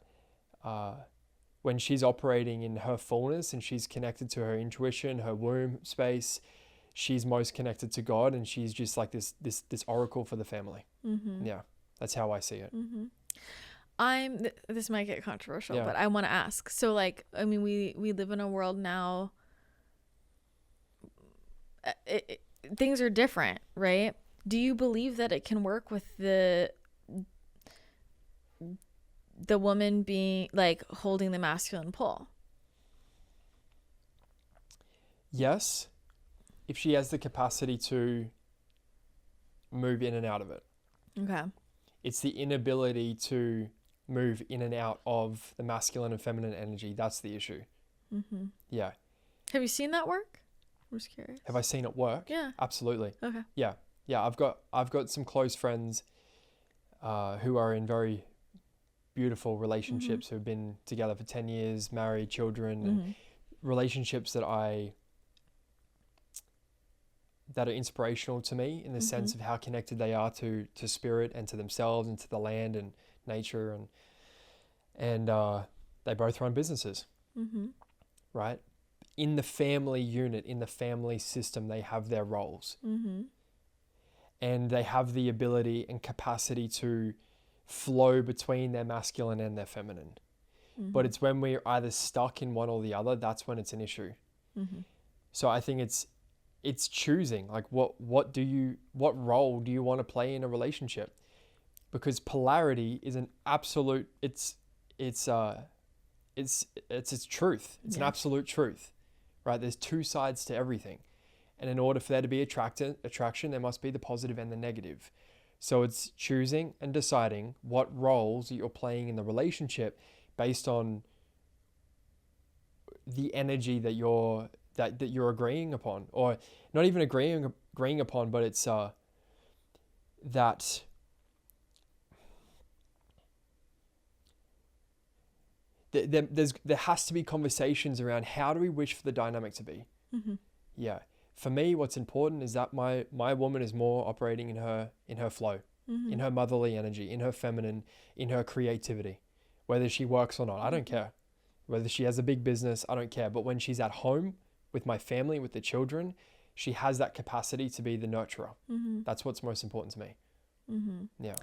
when she's operating in her fullness and she's connected to her intuition, her womb space, she's most connected to God, and she's just like this oracle for the family. Yeah, that's how I see it. This might get controversial, but I want to ask. So like, I mean, we live in a world now. Things are different, right? Do you believe that it can work with the woman being like holding the masculine pull? Yes, if she has the capacity to move in and out of it. Okay. It's the inability to move in and out of the masculine and feminine energy. That's the issue. Yeah. Have you seen that work? I'm just curious. Have I seen it work? Yeah. Absolutely. Okay. Yeah. I've got some close friends who are in very beautiful relationships who've been together for 10 years, married, children, and relationships that are inspirational to me in the sense of how connected they are to spirit and to themselves and to the land and nature, and they both run businesses, right? In the family unit, in the family system, they have their roles, and they have the ability and capacity to flow between their masculine and their feminine. But it's when we're either stuck in one or the other, that's when it's an issue. So I think it's choosing, like what role do you want to play in a relationship? Because polarity is an absolute, it's truth. It's an absolute truth, right? There's two sides to everything. And in order for there to be attraction, there must be the positive and the negative. So it's choosing and deciding what roles you're playing in the relationship based on the energy that you're agreeing upon, or not even agreeing upon, but it's that there has to be conversations around how do we wish for the dynamic to be. Yeah. For me, what's important is that my woman is more operating in her flow, in her motherly energy, in her feminine, in her creativity. Whether she works or not, I don't care. Whether she has a big business, I don't care. But when she's at home with my family, with the children, she has that capacity to be the nurturer. That's what's most important to me. Yeah.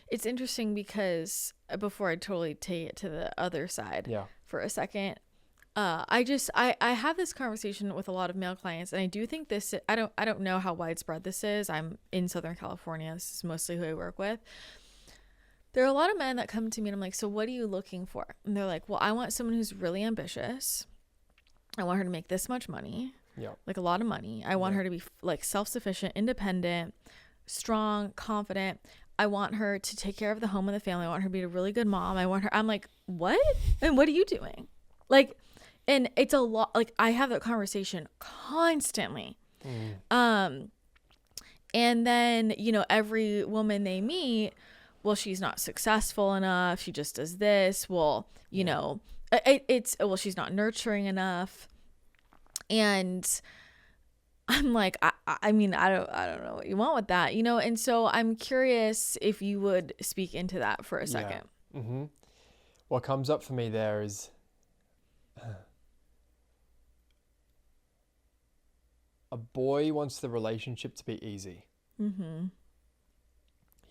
It's interesting because before I totally take it to the other side for a second, I have this conversation with a lot of male clients, and I do think this, I don't know how widespread this is. I'm in Southern California. This is mostly who I work with. There are a lot of men that come to me and I'm like, so what are you looking for? And they're like, well, I want someone who's really ambitious. I want her to make this much money, like a lot of money. I want her to be like self-sufficient, independent, strong, confident. I want her to take care of the home and the family. I want her to be a really good mom. I'm like, what? And what are you doing? Like, and it's a lot, like I have that conversation constantly. And then, every woman they meet, well, she's not successful enough. She just does this. Well, well, she's not nurturing enough. And I'm like, I mean, I don't know what you want with that, And so I'm curious if you would speak into that for a second. What comes up for me there is a boy wants the relationship to be easy.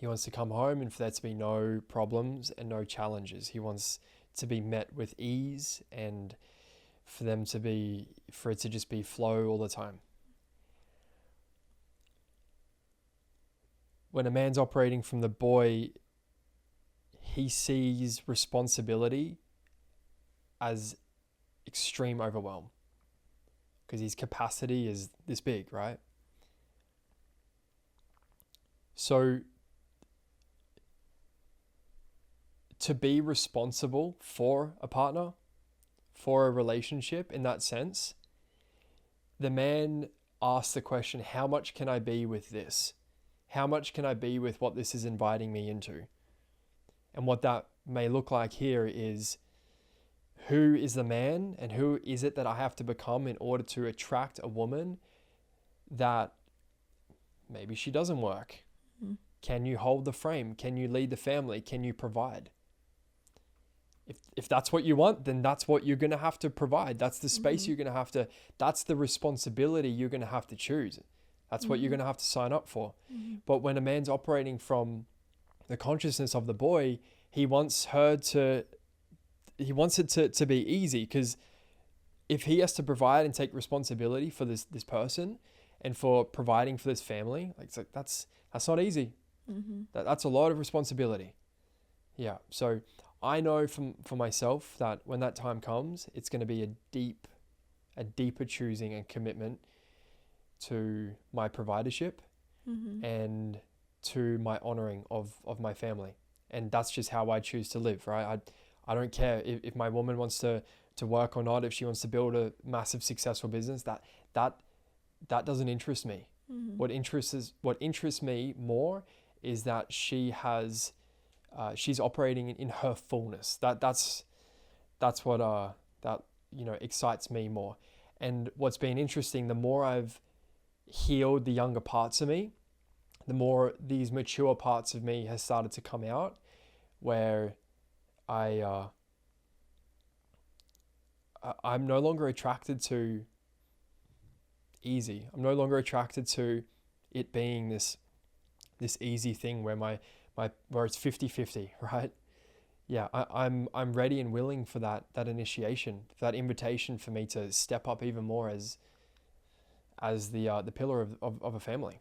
He wants to come home and for there to be no problems and no challenges. He wants to be met with ease and for it to just be flow all the time. When a man's operating from the boy, he sees responsibility as extreme overwhelm because his capacity is this big, right? So to be responsible for a partner, for a relationship in that sense, the man asks the question, how much can I be with this? How much can I be with what this is inviting me into? And what that may look like here is, who is the man and who is it that I have to become in order to attract a woman that maybe she doesn't work? Mm. Can you hold the frame? Can you lead the family? Can you provide? If that's what you want, then that's what you're going to have to provide. That's the space you're going to have to, that's the responsibility you're going to have to choose. That's what you're going to have to sign up for. But when a man's operating from the consciousness of the boy, he wants it to be easy, because if he has to provide and take responsibility for this person and for providing for this family, that's not easy. That's a lot of responsibility. Yeah. So I know for myself that when that time comes, it's going to be a deeper choosing and commitment to my providership and to my honoring of my family. And that's just how I choose to live, right? I don't care if my woman wants to work or not, if she wants to build a massive successful business, that doesn't interest me. What interests me more is that she's operating in her fullness. That's what excites me more. And what's been interesting, the more I've healed the younger parts of me, the more these mature parts of me has started to come out, where I'm no longer attracted to easy. I'm no longer attracted to it being this easy thing where where it's 50-50, right? Yeah, I'm ready and willing for that initiation, for that invitation for me to step up even more as the pillar of a family.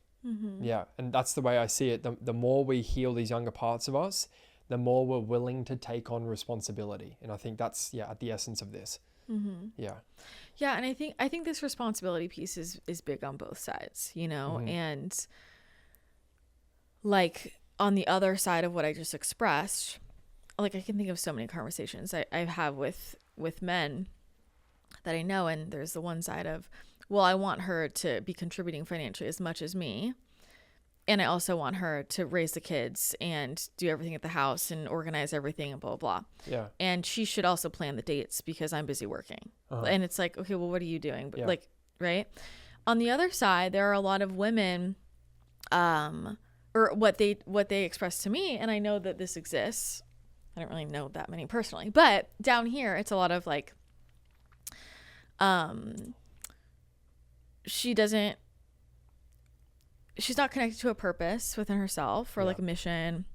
Yeah, and that's the way I see it. The more we heal these younger parts of us, the more we're willing to take on responsibility. And I think that's at the essence of this. Yeah. Yeah, and I think this responsibility piece is big on both sides, and like on the other side of what I just expressed, like I can think of so many conversations I have with men that I know, and there's the one side of, well, I want her to be contributing financially as much as me, and I also want her to raise the kids and do everything at the house and organize everything and blah, blah, blah. Yeah. And she should also plan the dates because I'm busy working. And it's like, okay, well, what are you doing? But right? On the other side, there are a lot of women, or what they express to me, and I know that this exists. I don't really know that many personally, but down here, it's a lot of like, she's not connected to a purpose within herself or like a mission,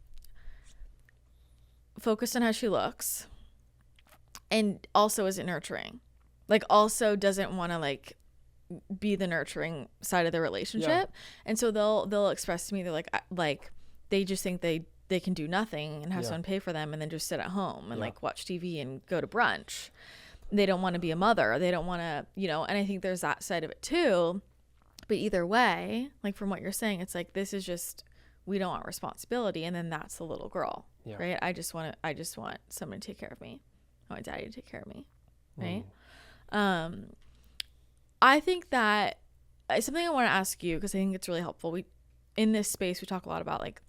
focused on how she looks, and also isn't nurturing, like also doesn't want to like be the nurturing side of the relationship. And so they'll express to me, they're like they just think they can do nothing and have someone pay for them and then just sit at home and like watch TV and go to brunch. They don't want to be a mother. They don't want to, and I think there's that side of it too. But either way, like from what you're saying, it's like, this is just, we don't want responsibility. And then that's the little girl, right? I just want someone to take care of me. I want daddy to take care of me. Right. I think that something I want to ask you, because I think it's really helpful. In this space, we talk a lot about like,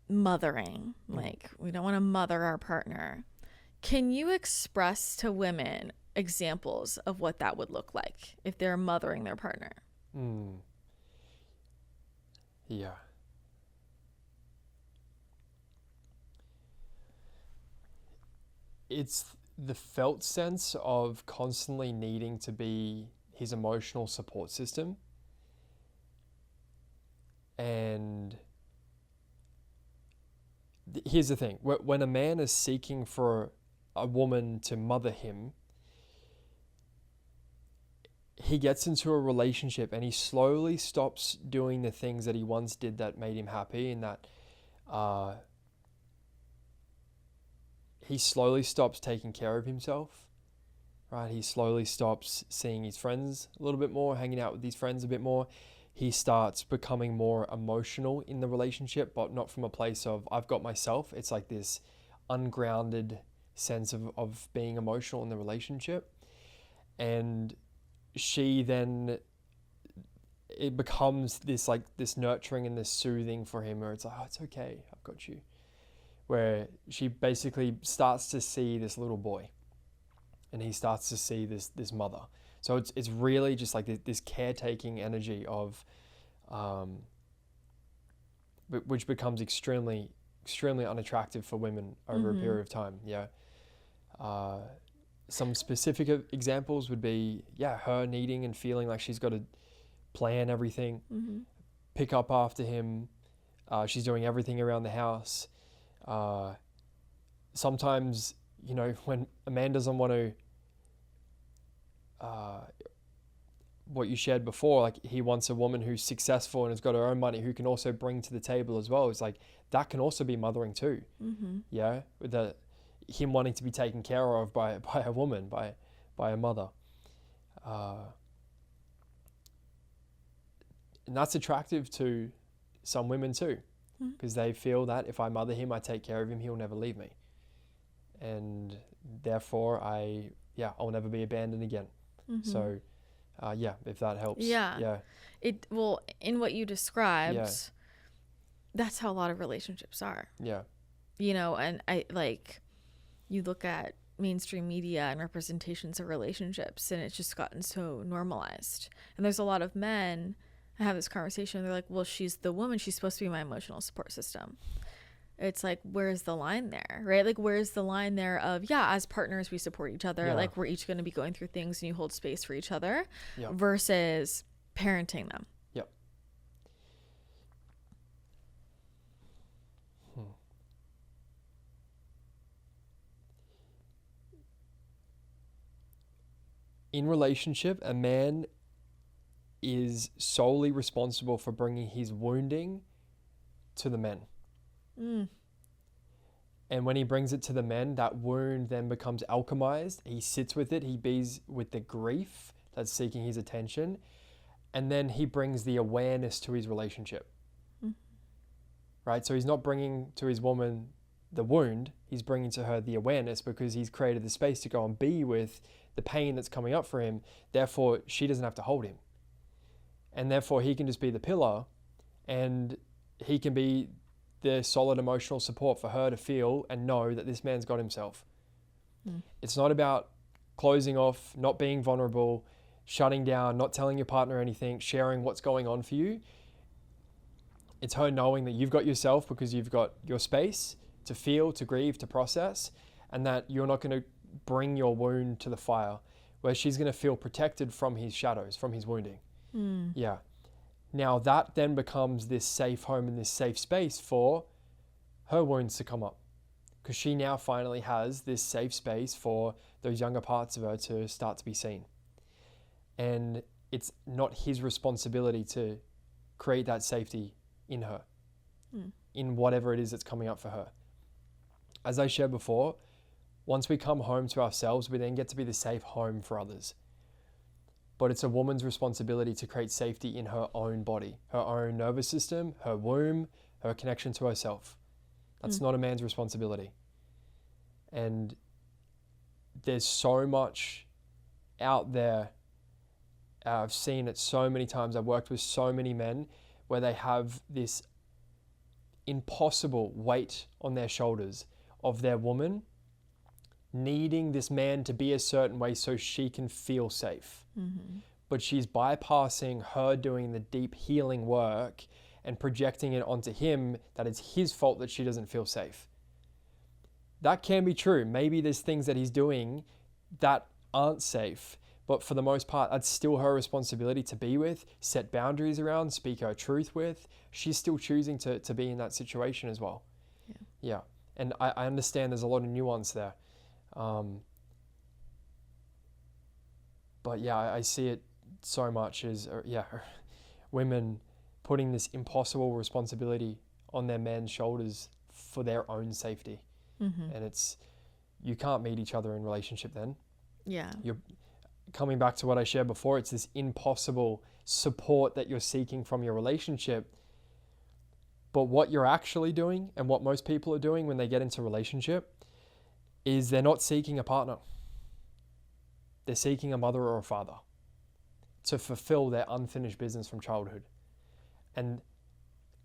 mothering. Like, we don't want to mother our partner. Can you express to women examples of what that would look like if they're mothering their partner? Yeah. It's the felt sense of constantly needing to be his emotional support system. And here's the thing. When a man is seeking for a woman to mother him, he gets into a relationship and he slowly stops doing the things that he once did that made him happy, and that he slowly stops taking care of himself, right? He slowly stops seeing his friends a little bit more, hanging out with his friends a bit more. He starts becoming more emotional in the relationship, but not from a place of, I've got myself. It's like this ungrounded sense of being emotional in the relationship. And she then, it becomes this like this nurturing and this soothing for him, where it's like, oh, it's okay, I've got you. Where she basically starts to see this little boy, and he starts to see this mother. So it's really just like this caretaking energy of, which becomes extremely unattractive for women over a period of time. Yeah. Some specific examples would be, her needing and feeling like she's got to plan everything, pick up after him. She's doing everything around the house. Sometimes, when a man doesn't want to, what you shared before, like he wants a woman who's successful and has got her own money, who can also bring to the table as well. It's like, that can also be mothering too. Yeah. With him wanting to be taken care of by a woman, by a mother. And that's attractive to some women too, because they feel that if I mother him, I take care of him, he'll never leave me. And therefore I'll never be abandoned again. So, if that helps. Yeah. In what you described, that's how a lot of relationships are. Yeah. And you look at mainstream media and representations of relationships, and it's just gotten so normalized. And there's a lot of men, I have this conversation, they're like, well, she's the woman, she's supposed to be my emotional support system. It's like, where's the line there, right? Like, where's the line there of, as partners, we support each other. Like, we're each going to be going through things and you hold space for each other versus parenting them. Yep. In relationship, a man is solely responsible for bringing his wounding to the men. And when he brings it to the men, that wound then becomes alchemized. He sits with it. He bees with the grief that's seeking his attention. And then he brings the awareness to his relationship. Right? So he's not bringing to his woman the wound. He's bringing to her the awareness, because he's created the space to go and be with the pain that's coming up for him. Therefore, she doesn't have to hold him. And therefore, he can just be the pillar, and he can be the solid emotional support for her to feel and know that this man's got himself. It's not about closing off, not being vulnerable, shutting down, not telling your partner anything, sharing what's going on for you. It's her knowing that you've got yourself because you've got your space to feel, to grieve, to process, and that you're not going to bring your wound to the fire, where she's going to feel protected from his shadows, from his wounding. Yeah. Now that then becomes this safe home and this safe space for her wounds to come up, because she now finally has this safe space for those younger parts of her to start to be seen. And it's not his responsibility to create that safety in her, in whatever it is that's coming up for her. As I shared before, once we come home to ourselves, we then get to be the safe home for others. But it's a woman's responsibility to create safety in her own body, her own nervous system, her womb, her connection to herself. That's not a man's responsibility. And there's so much out there. I've seen it so many times. I've worked with so many men where they have this impossible weight on their shoulders of their woman needing this man to be a certain way so she can feel safe. But she's bypassing her doing the deep healing work and projecting it onto him that it's his fault that she doesn't feel safe. That can be true. Maybe there's things that he's doing that aren't safe, But for the most part, that's still her responsibility to be with, set boundaries around, speak her truth with. She's still choosing to be in that situation as well. Yeah. And I understand there's a lot of nuance there. But yeah, I see it so much as, women putting this impossible responsibility on their men's shoulders for their own safety. And you can't meet each other in relationship then. Yeah. You're coming back to what I shared before. It's this impossible support that you're seeking from your relationship. But what you're actually doing, and what most people are doing when they get into a relationship, is they're not seeking a partner. They're seeking a mother or a father to fulfill their unfinished business from childhood. And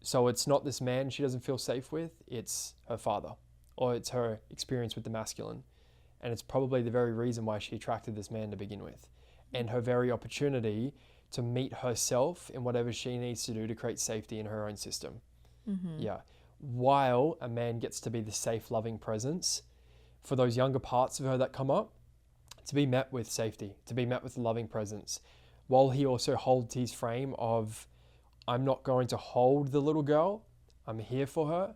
so it's not this man she doesn't feel safe with, it's her father, or it's her experience with the masculine. And it's probably the very reason why she attracted this man to begin with. And her very opportunity to meet herself in whatever she needs to do to create safety in her own system. Yeah. While a man gets to be the safe, loving presence for those younger parts of her that come up, to be met with safety, to be met with loving presence, while he also holds his frame of, I'm not going to hold the little girl, I'm here for her,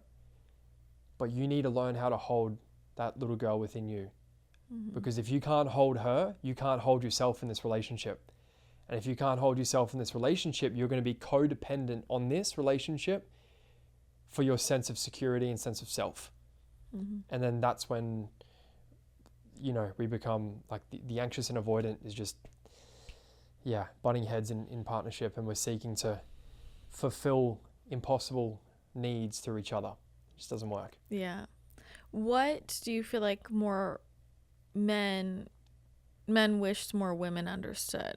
but you need to learn how to hold that little girl within you. Because if you can't hold her, you can't hold yourself in this relationship. And if you can't hold yourself in this relationship, you're going to be codependent on this relationship for your sense of security and sense of self. And then that's when, we become like the anxious and avoidant is just, butting heads in partnership, and we're seeking to fulfill impossible needs through each other. It just doesn't work. Yeah. What do you feel like more men wished more women understood?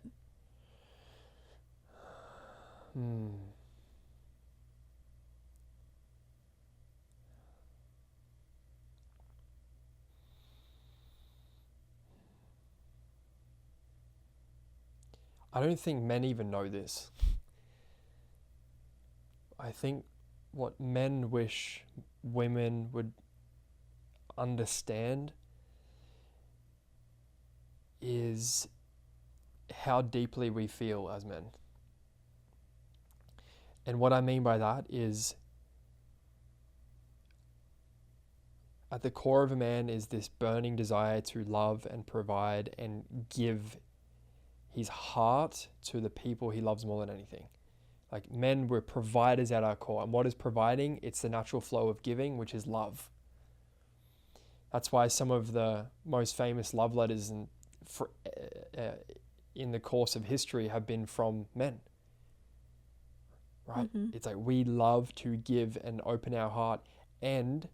I don't think men even know this. I think what men wish women would understand is how deeply we feel as men. And what I mean by that is, at the core of a man is this burning desire to love and provide and give his heart to the people he loves more than anything. Like, men, we're providers at our core. And what is providing? It's the natural flow of giving, which is love. That's why some of the most famous love letters in the course of history have been from men. Right? It's like we love to give and open our heart. And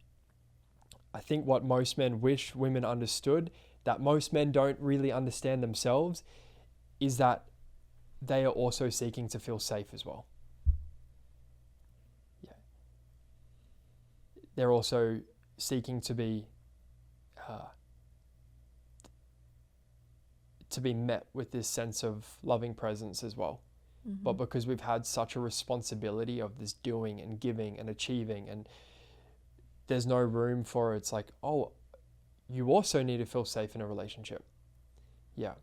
I think what most men wish women understood, that most men don't really understand themselves, is that they are also seeking to feel safe as well. Yeah. They're also seeking to be met with this sense of loving presence as well. But because we've had such a responsibility of this doing and giving and achieving, and there's no room for it's like, oh, you also need to feel safe in a relationship. Yeah.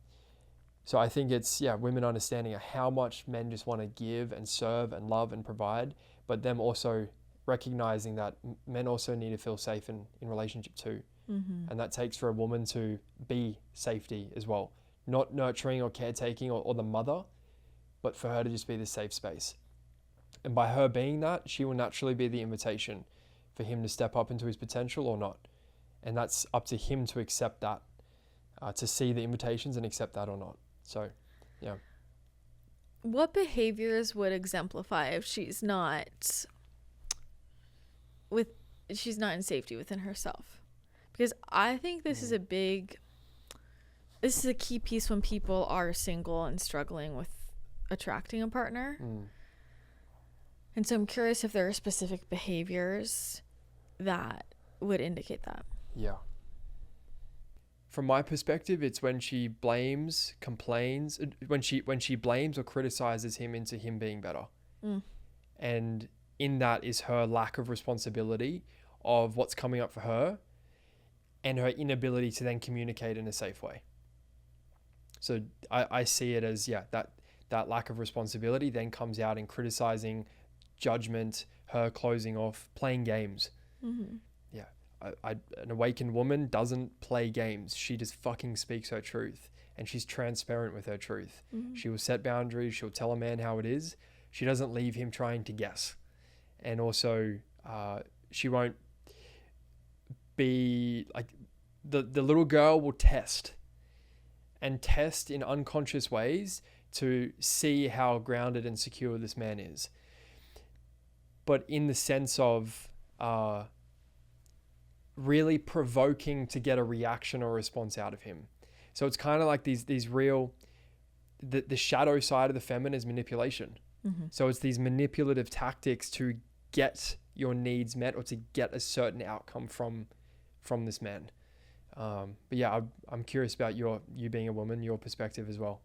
So I think it's, women understanding how much men just want to give and serve and love and provide, but them also recognizing that men also need to feel safe in relationship too. And that takes for a woman to be safety as well. Not nurturing or caretaking or the mother, but for her to just be the safe space. And by her being that, she will naturally be the invitation for him to step up into his potential or not. And that's up to him to accept that, to see the invitations and accept that or not. So, yeah. What behaviors would exemplify if she's not in safety within herself? Because I think this is a key piece when people are single and struggling with attracting a partner. And so I'm curious if there are specific behaviors that would indicate that. Yeah. From my perspective, it's when she blames, complains, when she blames or criticizes him into him being better. And in that is her lack of responsibility of what's coming up for her and her inability to then communicate in a safe way. So I see it as, that lack of responsibility then comes out in criticizing, judgment, her closing off, playing games. Mm-hmm. Yeah. An awakened woman doesn't play games. She just fucking speaks her truth, and she's transparent with her truth. Mm-hmm. She will set boundaries. She'll tell a man how it is. She doesn't leave him trying to guess. And also, she won't be like, the little girl will test in unconscious ways to see how grounded and secure this man is. But in the sense of really provoking to get a reaction or response out of him. So it's kind of like these real, the shadow side of the feminine is manipulation. Mm-hmm. So it's these manipulative tactics to get your needs met or to get a certain outcome from this man. But yeah, I'm curious about you being a woman, your perspective as well.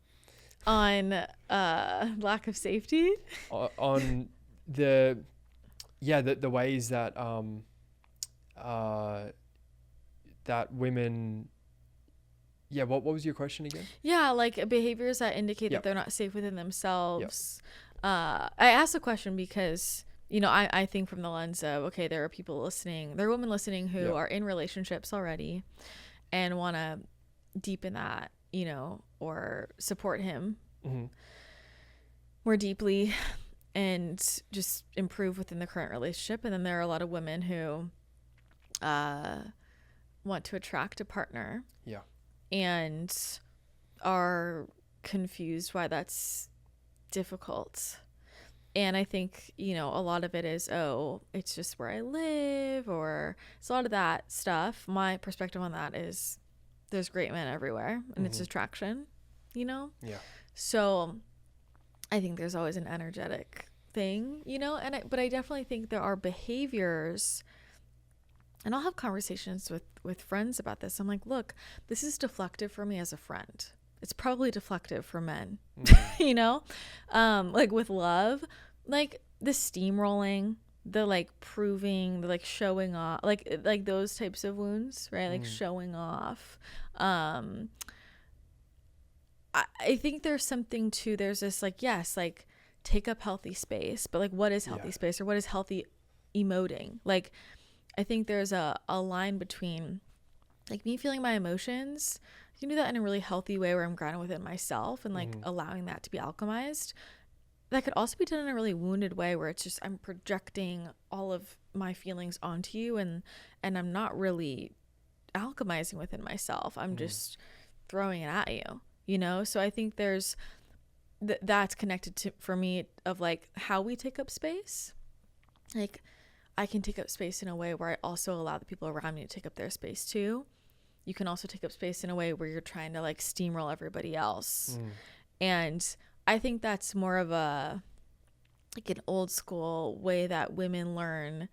On lack of safety? On the ways that that women. Yeah, what was your question again? Yeah, like behaviors that indicate that they're not safe within themselves. I asked the question because, I think from the lens of, okay, there are people listening, there are women listening who are in relationships already and want to deepen that, or support him more deeply and just improve within the current relationship. And then there are a lot of women who want to attract a partner. Yeah. And are confused why that's difficult. And I think, a lot of it is, it's just where I live, or it's a lot of that stuff. My perspective on that is there's great men everywhere, and it's attraction, Yeah. So I think there's always an energetic thing, but I definitely think there are behaviors. And I'll have conversations with friends about this. I'm like, look, this is deflective for me as a friend. It's probably deflective for men, like with love, like the steamrolling, the like proving, the like showing off, like those types of wounds, right? Like showing off. I think there's something to, there's this like, yes, like take up healthy space, but like what is healthy space, or what is healthy emoting? Like, I think there's a line between like me feeling my emotions. You can do that in a really healthy way where I'm grounded within myself and like allowing that to be alchemized. That could also be done in a really wounded way where it's just I'm projecting all of my feelings onto you and I'm not really alchemizing within myself. I'm just throwing it at you, So I think there's that's connected to, for me, of like how we take up space. Like, I can take up space in a way where I also allow the people around me to take up their space too. You can also take up space in a way where you're trying to like steamroll everybody else. And I think that's more of a like an old school way that women learn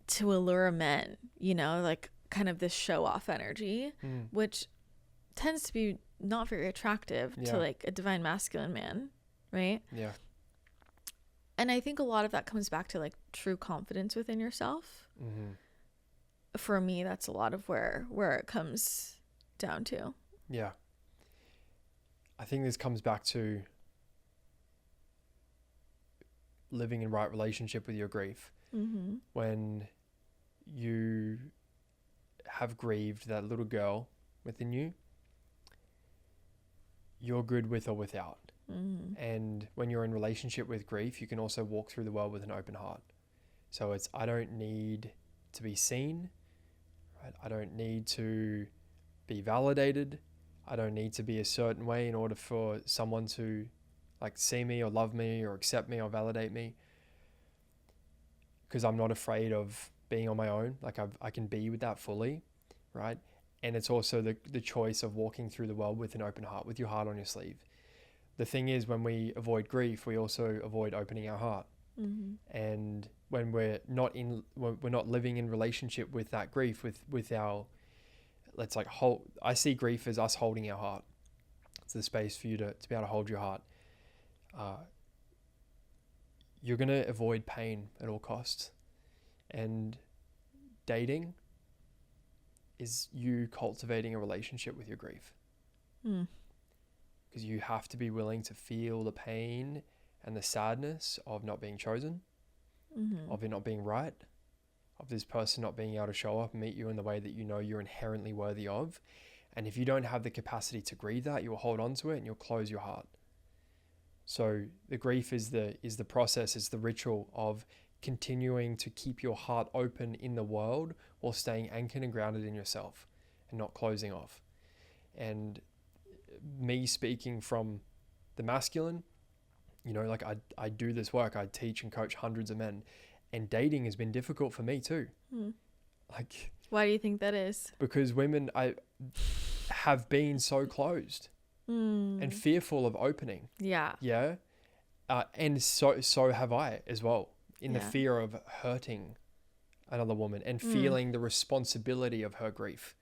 to allure men, like kind of this show off energy, which tends to be not very attractive to like a divine masculine man, right? Yeah. And I think a lot of that comes back to like true confidence within yourself. For me, that's a lot of where it comes down to. Yeah. I think this comes back to living in right relationship with your grief. When you have grieved that little girl within you, you're good with or without. And when you're in relationship with grief, you can also walk through the world with an open heart. So it's, I don't need to be seen, right? I don't need to be validated. I don't need to be a certain way in order for someone to like see me or love me or accept me or validate me. Because I'm not afraid of being on my own. Like I can be with that fully, right? And it's also the choice of walking through the world with an open heart, with your heart on your sleeve. The thing is, when we avoid grief, we also avoid opening our heart. And when we're not living in relationship with that grief, with our, let's like hold, I see grief as us holding our heart. It's the space for you to be able to hold your heart. You're going to avoid pain at all costs. And dating is you cultivating a relationship with your grief. because you have to be willing to feel the pain and the sadness of not being chosen, of it not being right, of this person not being able to show up and meet you in the way that you know you're inherently worthy of. And if you don't have the capacity to grieve that, you'll hold on to it and you'll close your heart. So the grief is the process, is the ritual of continuing to keep your heart open in the world while staying anchored and grounded in yourself and not closing off. And me speaking from the masculine, you know, like I do this work, I teach and coach hundreds of men, and dating has been difficult for me too. Like, why do you think that is? Because women have been so closed and fearful of opening. Yeah. Yeah. And so have I as well, in the fear of hurting another woman and feeling the responsibility of her grief,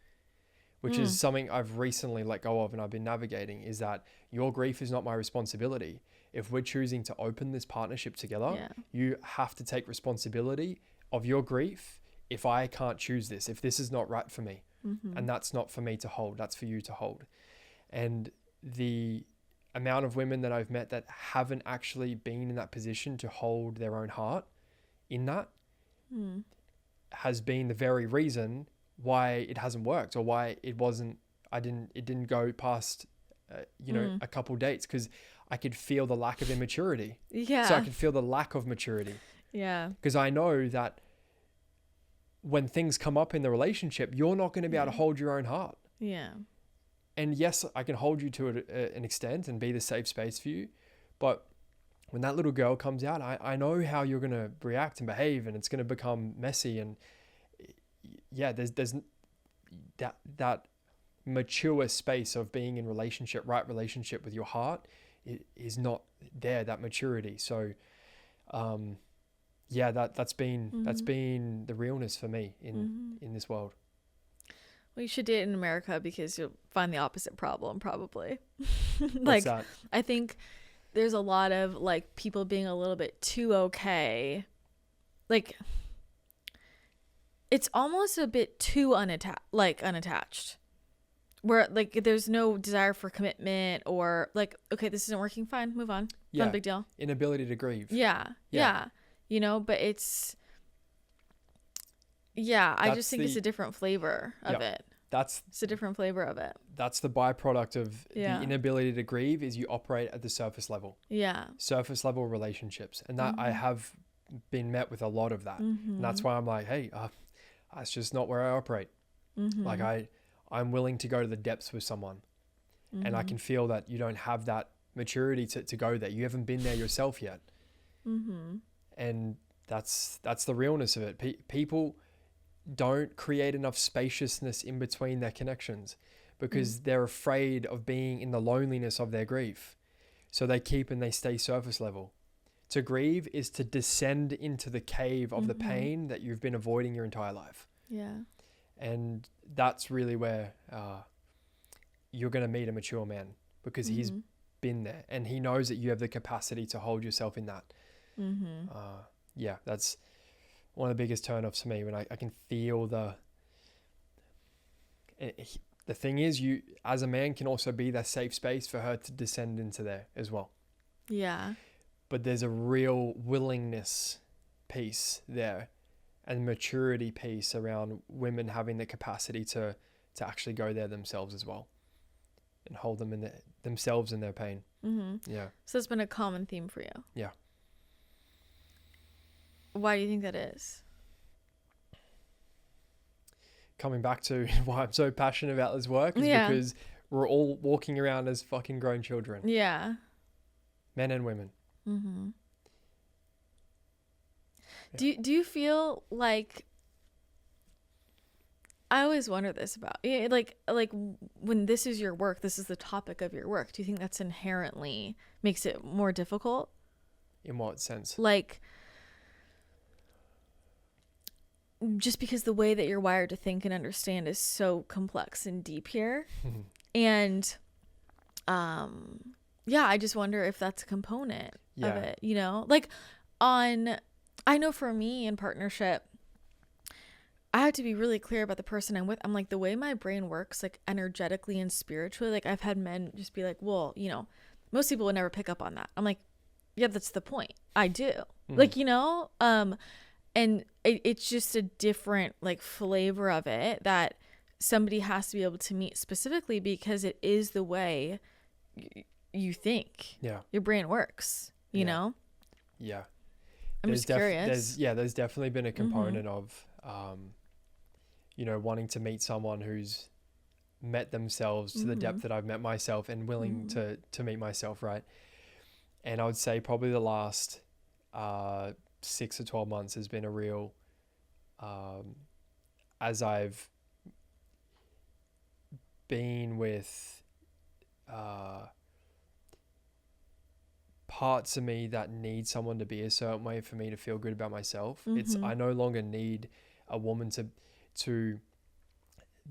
which is something I've recently let go of and I've been navigating, is that your grief is not my responsibility. If we're choosing to open this partnership together, you have to take responsibility of your grief. If I can't choose this, if this is not right for me, and that's not for me to hold, that's for you to hold. And the amount of women that I've met that haven't actually been in that position to hold their own heart in that has been the very reason why it hasn't worked, or why it didn't go past, a couple dates, because I could feel the lack of immaturity. Yeah. So I could feel the lack of maturity. Yeah. Because I know that when things come up in the relationship, you're not going to be able to hold your own heart. Yeah. And yes, I can hold you to an extent and be the safe space for you. But when that little girl comes out, I know how you're going to react and behave, and it's going to become messy. And yeah, there's that mature space of being in right relationship with your heart is not there, that maturity. So, that's been the realness for me in this world. Well, you should date in America because you'll find the opposite problem probably. What's that? I think there's a lot of like people being a little bit too okay. Like it's almost a bit too unattached. Where like there's no desire for commitment, or like, okay, this isn't working, fine, move on. Yeah. Not a big deal. Inability to grieve. Yeah. You know, but it's I just think it's a different flavor of it. It's a different flavor of it. That's the byproduct of the inability to grieve, is you operate at the surface level. Yeah. Surface level relationships. And that I have been met with a lot of that. And that's why I'm like, hey, that's just not where I operate. Like I'm willing to go to the depths with someone, and I can feel that you don't have that maturity to go there. You haven't been there yourself yet. And that's the realness of it. People don't create enough spaciousness in between their connections because they're afraid of being in the loneliness of their grief. So they keep and they stay surface level. To grieve is to descend into the cave of the pain that you've been avoiding your entire life. Yeah. And that's really where you're going to meet a mature man, because he's been there and he knows that you have the capacity to hold yourself in that. That's one of the biggest turn-offs for me, when I can feel the thing is, you as a man can also be that safe space for her to descend into there as well. Yeah. But there's a real willingness piece there, and maturity piece around women having the capacity to actually go there themselves as well, and hold them in themselves in their pain. Yeah. So it's been a common theme for you. Yeah. Why do you think that is? Coming back to why I'm so passionate about this work is because we're all walking around as fucking grown children. Yeah. Men and women. Yeah. Do you feel like, I always wonder this about, like when this is your work, this is the topic of your work, do you think that's inherently makes it more difficult? In what sense? Like, just because the way that you're wired to think and understand is so complex and deep here. And I just wonder if that's a component of it, like I know for me in partnership, I have to be really clear about the person I'm with. I'm like, the way my brain works, like energetically and spiritually, like I've had men just be like, well, you know, most people would never pick up on that. I'm like, yeah, that's the point. I do. Like, you know, and it's just a different like flavor of it that somebody has to be able to meet specifically because it is the way you think. Yeah. Your brain works, you know? Yeah. I'm just curious. There's definitely been a component of, you know, wanting to meet someone who's met themselves to the depth that I've met myself and willing to meet myself, right? And I would say probably the last 6 or 12 months has been a real, as I've been with parts of me that need someone to be a certain way for me to feel good about myself. It's I no longer need a woman to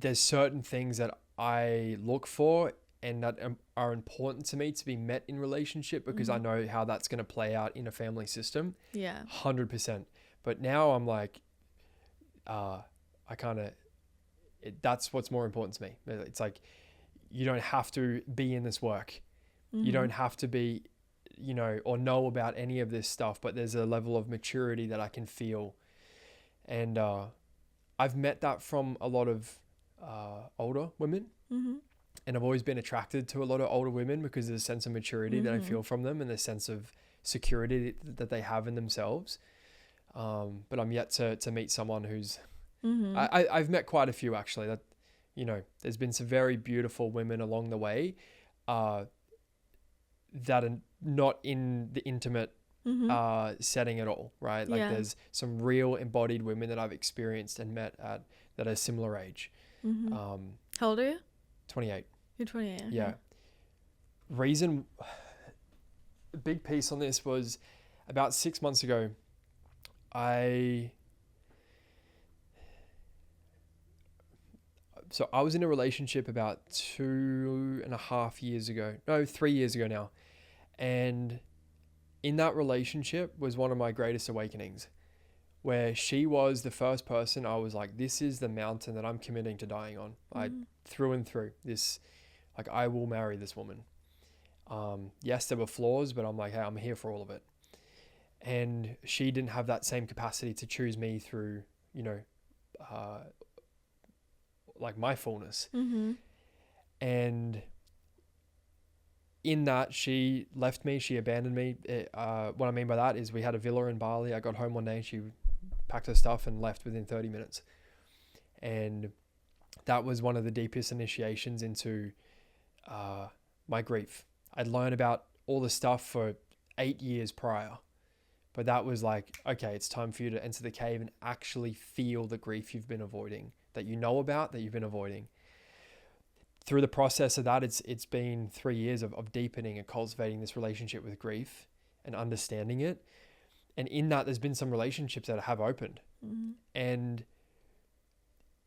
there's certain things that I look for and that are important to me to be met in relationship because I know how that's going to play out in a family system. Yeah. 100%. But now I'm like, I kind of, that's what's more important to me. It's like, you don't have to be in this work. You don't have to be, you know, or know about any of this stuff, but there's a level of maturity that I can feel. And I've met that from a lot of older women. And I've always been attracted to a lot of older women because there's a sense of maturity that I feel from them and the sense of security that they have in themselves. But I'm yet to meet someone who's, I've met quite a few actually that, you know, there's been some very beautiful women along the way that are not in the intimate setting at all, right? Like there's some real embodied women that I've experienced and met at that are similar age. How old are you? 28. You're 28. Okay. Yeah. Reason, a big piece on this was about 6 months ago, I was in a relationship about 2.5 years ago. No, 3 years ago now. And in that relationship was one of my greatest awakenings, where she was the first person I was like, this is the mountain that I'm committing to dying on. Like through and through this, like I will marry this woman. Yes, there were flaws, but I'm like, hey, I'm here for all of it. And she didn't have that same capacity to choose me through, you know, like my fullness. And in that, she left me, she abandoned me. What I mean by that is we had a villa in Bali. I got home one day and she packed her stuff and left within 30 minutes. And that was one of the deepest initiations into my grief. I'd learned about all the stuff for 8 years prior. But that was like, okay, it's time for you to enter the cave and actually feel the grief you've been avoiding, that you know about, that you've been avoiding. Through the process of that, it's been 3 years of deepening and cultivating this relationship with grief and understanding it. And in that, there's been some relationships that have opened. And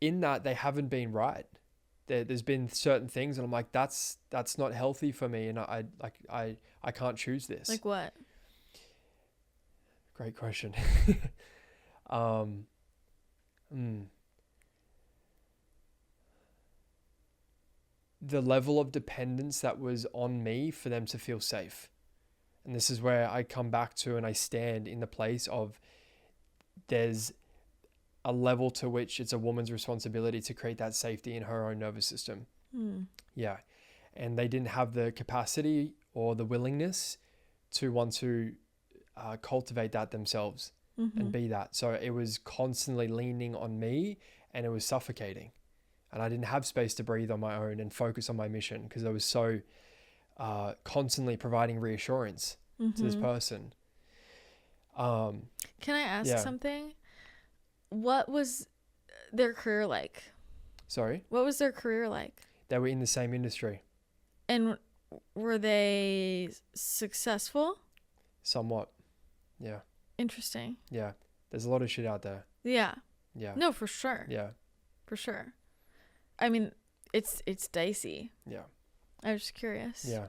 in that, they haven't been right. There's been certain things and I'm like, that's not healthy for me. And I can't choose this. Like what? Great question. The level of dependence that was on me for them to feel safe. And this is where I come back to and I stand in the place of there's a level to which it's a woman's responsibility to create that safety in her own nervous system. Yeah. And they didn't have the capacity or the willingness to want to cultivate that themselves and be that. So it was constantly leaning on me and it was suffocating. And I didn't have space to breathe on my own and focus on my mission because I was so constantly providing reassurance to this person. Can I ask something? What was their career like? Sorry? What was their career like? They were in the same industry. And were they successful? Somewhat. Yeah. Interesting. Yeah. There's a lot of shit out there. Yeah. Yeah. No, for sure. Yeah. For sure. I mean, it's dicey. Yeah. I was just curious. Yeah.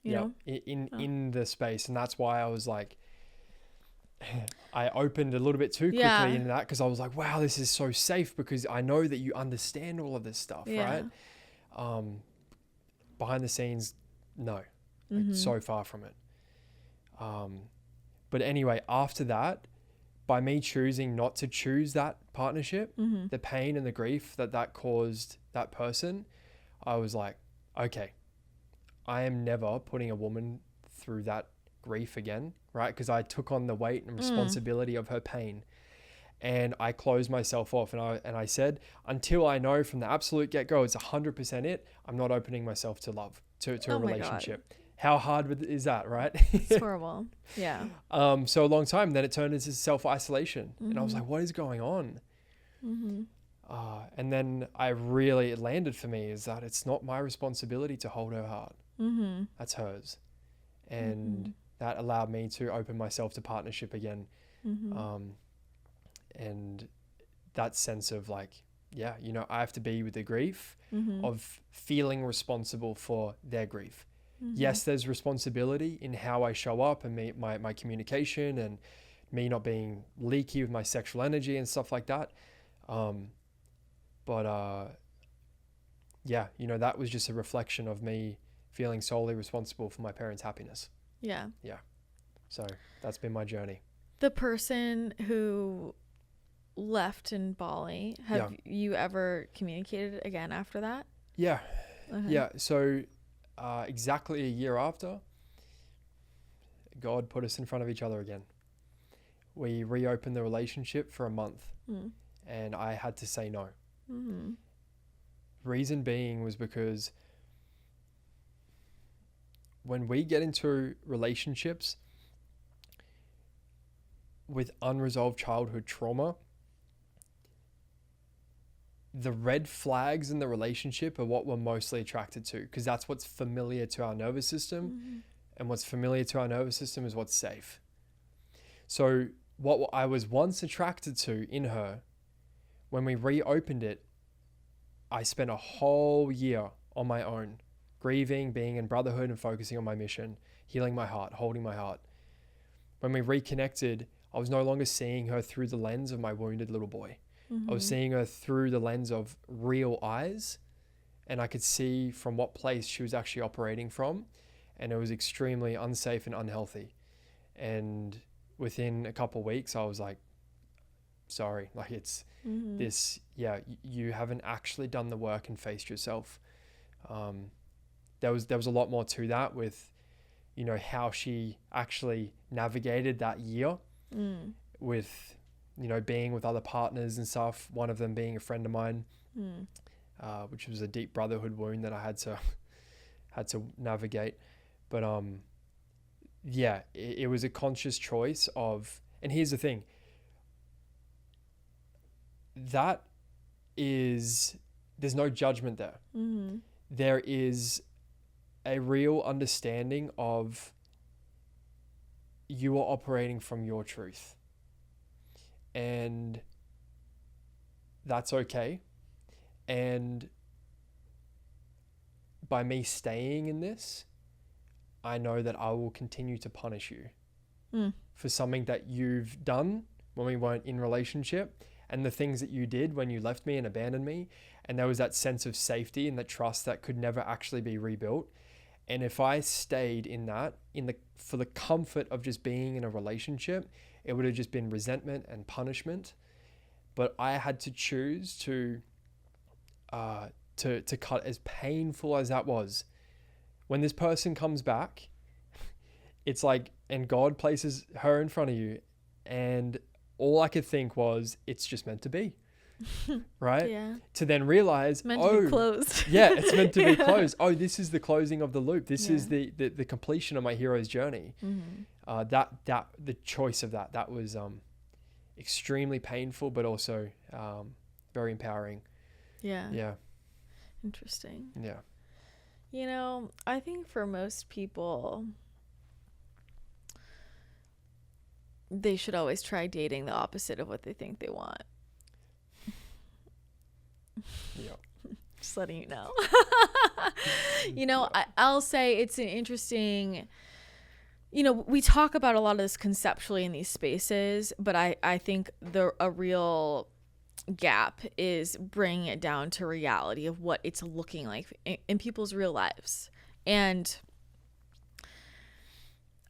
You know? In the space. And that's why I was like, I opened a little bit too quickly Yeah. into that because I was like, wow, this is so safe because I know that you understand all of this stuff, Yeah. right? Behind the scenes, no, like Mm-hmm. so far from it. But anyway, after that, by me choosing not to choose that partnership, Mm-hmm. the pain and the grief that caused that person, I was like, okay, I am never putting a woman through that grief again, right? Because I took on the weight and responsibility of her pain, and I closed myself off, and I said, until I know from the absolute get-go it's 100% it, I'm not opening myself to love, to Oh a my relationship. How hard is that, right? It's horrible. Yeah. So a long time, then it turned into self-isolation, and I was Mm-hmm. like, what is going on? Mm-hmm. And then it landed for me is that it's not my responsibility to hold her heart. Mm-hmm. That's hers. And that allowed me to open myself to partnership again. Mm-hmm. And that sense of like, yeah, you know, I have to be with the grief Mm-hmm. of feeling responsible for their grief. Mm-hmm. Yes, there's responsibility in how I show up and my communication and me not being leaky with my sexual energy and stuff like that. Yeah, you know, that was just a reflection of me feeling solely responsible for my parents' happiness. Yeah. So that's been my journey. The person who left in Bali, have you ever communicated again after that? Yeah. Okay. Yeah. So exactly a year after, God put us in front of each other again. We reopened the relationship for a month, and I had to say no. Mm-hmm. Reason being was because when we get into relationships with unresolved childhood trauma, the red flags in the relationship are what we're mostly attracted to, because that's what's familiar to our nervous system, and what's familiar to our nervous system is what's safe. So what I was once attracted to in her, when we reopened it, I spent a whole year on my own, grieving, being in brotherhood and focusing on my mission, healing my heart, holding my heart. When we reconnected, I was no longer seeing her through the lens of my wounded little boy. Mm-hmm. I was seeing her through the lens of real eyes, and I could see from what place she was actually operating from, and it was extremely unsafe and unhealthy. And within a couple of weeks, I was like, sorry, like it's this, you haven't actually done the work and faced yourself. There was a lot more to that with, you know, how she actually navigated that year with, you know, being with other partners and stuff, one of them being a friend of mine, which was a deep brotherhood wound that I had to navigate. But yeah, it was a conscious choice of, and here's the thing, that is, there's no judgment there. There is a real understanding of you are operating from your truth, and that's okay. And by me staying in this, I know that I will continue to punish you for something that you've done when we weren't in relationship, and the things that you did when you left me and abandoned me. And there was that sense of safety and that trust that could never actually be rebuilt. And if I stayed in that, for the comfort of just being in a relationship, it would have just been resentment and punishment. But I had to choose to cut, as painful as that was. When this person comes back, it's like, and God places her in front of you, and all I could think was, it's just meant to be. Right? Yeah. To then realize, it's meant to be closed. Yeah, it's meant to be closed. Oh, this is the closing of the loop. This is the completion of my hero's journey. The choice of that was extremely painful, but also very empowering. Yeah. Interesting. Yeah. You know, I think for most people, they should always try dating the opposite of what they think they want. Yeah. Just letting you know. You know, I'll say it's an interesting, we talk about a lot of this conceptually in these spaces, but I think a real gap is bringing it down to reality of what it's looking like in people's real lives. And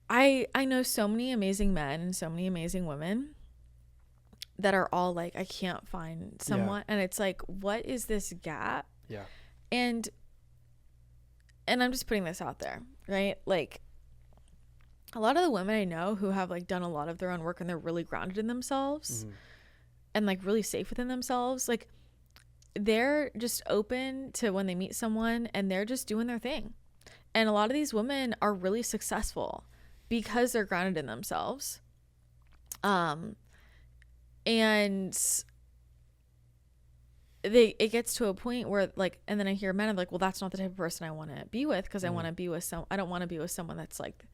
I know so many amazing men and so many amazing women that are all like, I can't find someone. And it's like, what is this gap? Yeah. And I'm just putting this out there, right? Like, a lot of the women I know who have like done a lot of their own work and they're really grounded in themselves and like really safe within themselves, like they're just open to when they meet someone and they're just doing their thing. And a lot of these women are really successful because they're grounded in themselves. And it gets to a point where like, and then I hear men are like, well, that's not the type of person I want to be with, because I want to be with I don't want to be with someone that's like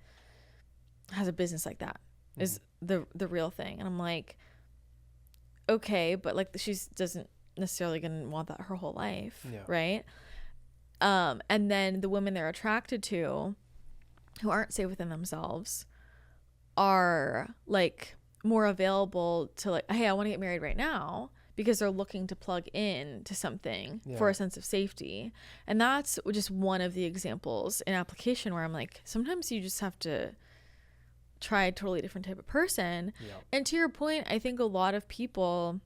has a business like that is the real thing. And I'm like, okay, but like she doesn't necessarily gonna want that her whole life, right? And then the women they're attracted to who aren't safe within themselves are like more available to like, hey, I want to get married right now, because they're looking to plug in to something for a sense of safety. And that's just one of the examples in application where I'm like, sometimes you just have to try a totally different type of person. And to your point, I think a lot of people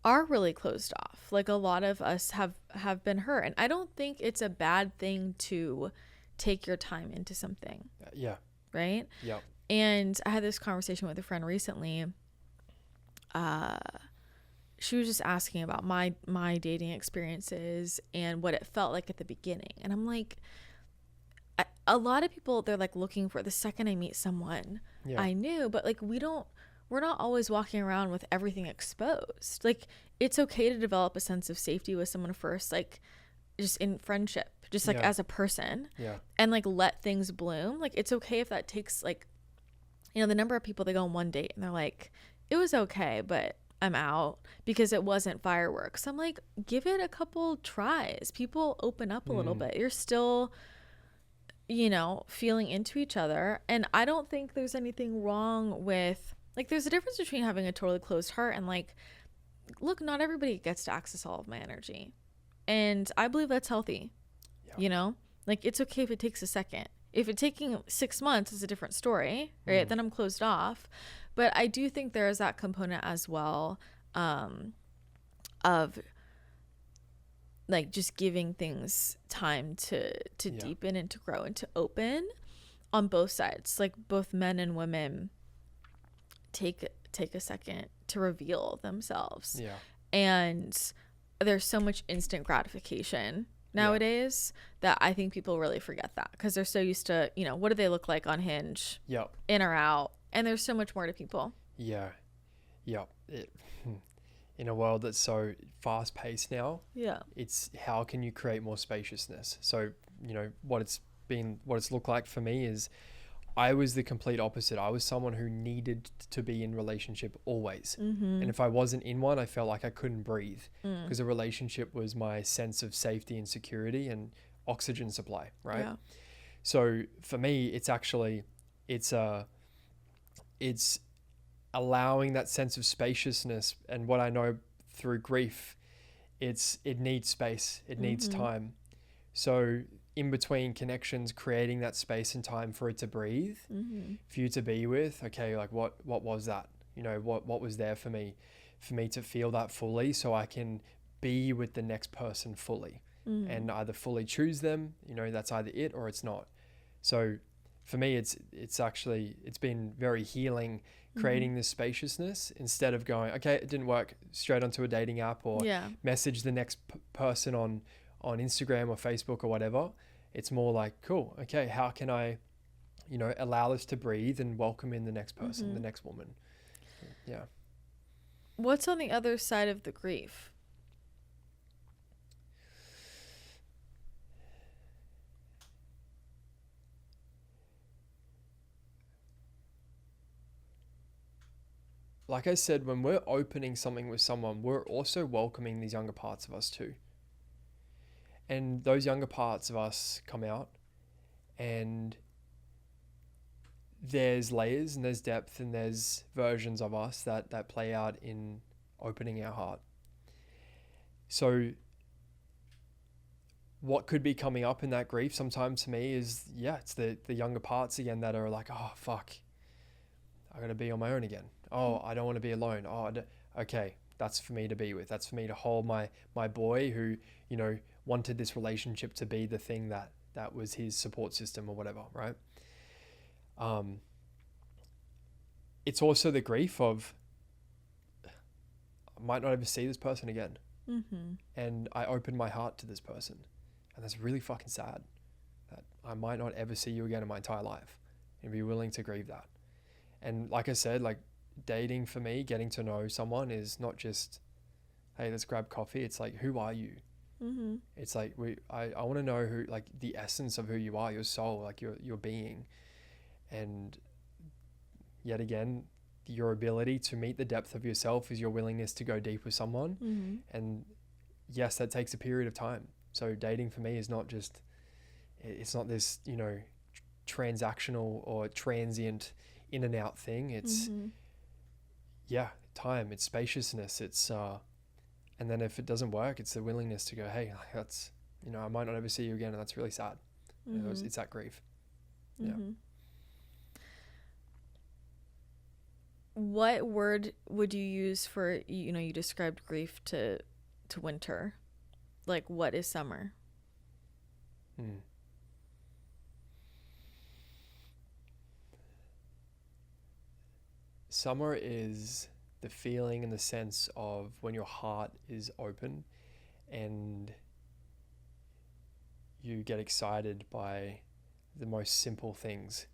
are really closed off. Like a lot of us have been hurt, and I don't think it's a bad thing to take your time into something. Right? And I had this conversation with a friend recently. She was just asking about my dating experiences and what it felt like at the beginning. And I'm like, a lot of people, they're like looking for the second I meet someone I knew, but like we're not always walking around with everything exposed. Like it's okay to develop a sense of safety with someone first, like just in friendship, just like as a person, and like let things bloom. Like it's okay if that takes like, the number of people that go on one date and they're like, it was okay, but I'm out because it wasn't fireworks. I'm like, give it a couple tries. People open up a little bit. You're still, feeling into each other. And I don't think there's anything wrong with, like, there's a difference between having a totally closed heart and like, look, not everybody gets to access all of my energy. And I believe that's healthy. Like it's okay if it takes a second. If it's taking 6 months, it's a different story, right? Then I'm closed off. But I do think there is that component as well, of like just giving things time to deepen and to grow and to open on both sides. Like both men and women take a second to reveal themselves. And there's so much instant gratification nowadays that I think people really forget that, because they're so used to, what do they look like on Hinge? In or out? And there's so much more to people. In a world that's so fast paced now, it's how can you create more spaciousness? So, what it's looked like for me is I was the complete opposite. I was someone who needed to be in relationship always. And if I wasn't in one, I felt like I couldn't breathe, because a relationship was my sense of safety and security and oxygen supply, right? So for me, it's allowing that sense of spaciousness. And what I know through grief, it needs space, it needs time. So in between connections, creating that space and time for it to breathe, for you to be with, okay, like what was that? What was there for me to feel that fully, so I can be with the next person fully and either fully choose them, that's either it or it's not. So for me, it's been very healing, creating this spaciousness instead of going, okay, it didn't work, straight onto a dating app or message the next person on Instagram or Facebook or whatever. It's more like, cool, okay, how can I, allow this to breathe and welcome in the next person, the next woman. What's on the other side of the grief? Like I said, when we're opening something with someone, we're also welcoming these younger parts of us too. And those younger parts of us come out, and there's layers and there's depth and there's versions of us that play out in opening our heart. So what could be coming up in that grief sometimes to me is, it's the younger parts again that are like, oh, fuck, I got to be on my own again. Oh, I don't want to be alone. Oh, okay, that's for me to be with. That's for me to hold my boy who, wanted this relationship to be the thing that was his support system or whatever, right? It's also the grief of, I might not ever see this person again. Mm-hmm. And I opened my heart to this person. And that's really fucking sad that I might not ever see you again in my entire life, and be willing to grieve that. And like I said, like dating for me, getting to know someone is not just, hey, let's grab coffee. It's like, who are you? Mm-hmm. It's like, I want to know who, like the essence of who you are, your soul, like your being. And yet again, your ability to meet the depth of yourself is your willingness to go deep with someone. Mm-hmm. And yes, that takes a period of time. So dating for me is not just, it's not this, transactional or transient in and out thing. It's, time, it's spaciousness. It's, and then if it doesn't work, it's the willingness to go, hey, that's, I might not ever see you again. And that's really sad. Mm-hmm. It's that grief. Mm-hmm. Yeah. What word would you use for, you described grief to winter? Like, what is summer? Summer is the feeling and the sense of when your heart is open and you get excited by the most simple things,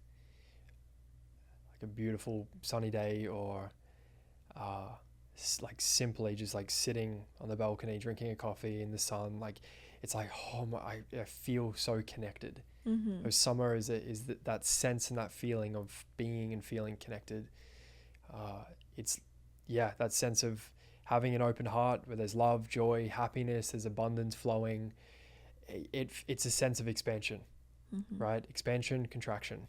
like a beautiful sunny day, or like simply just like sitting on the balcony drinking a coffee in the sun. Like it's like, oh my, I feel so connected. Mm-hmm. So summer is that sense and that feeling of being and feeling connected. It's that sense of having an open heart where there's love, joy, happiness, there's abundance flowing. It's a sense of expansion, right? Expansion, contraction,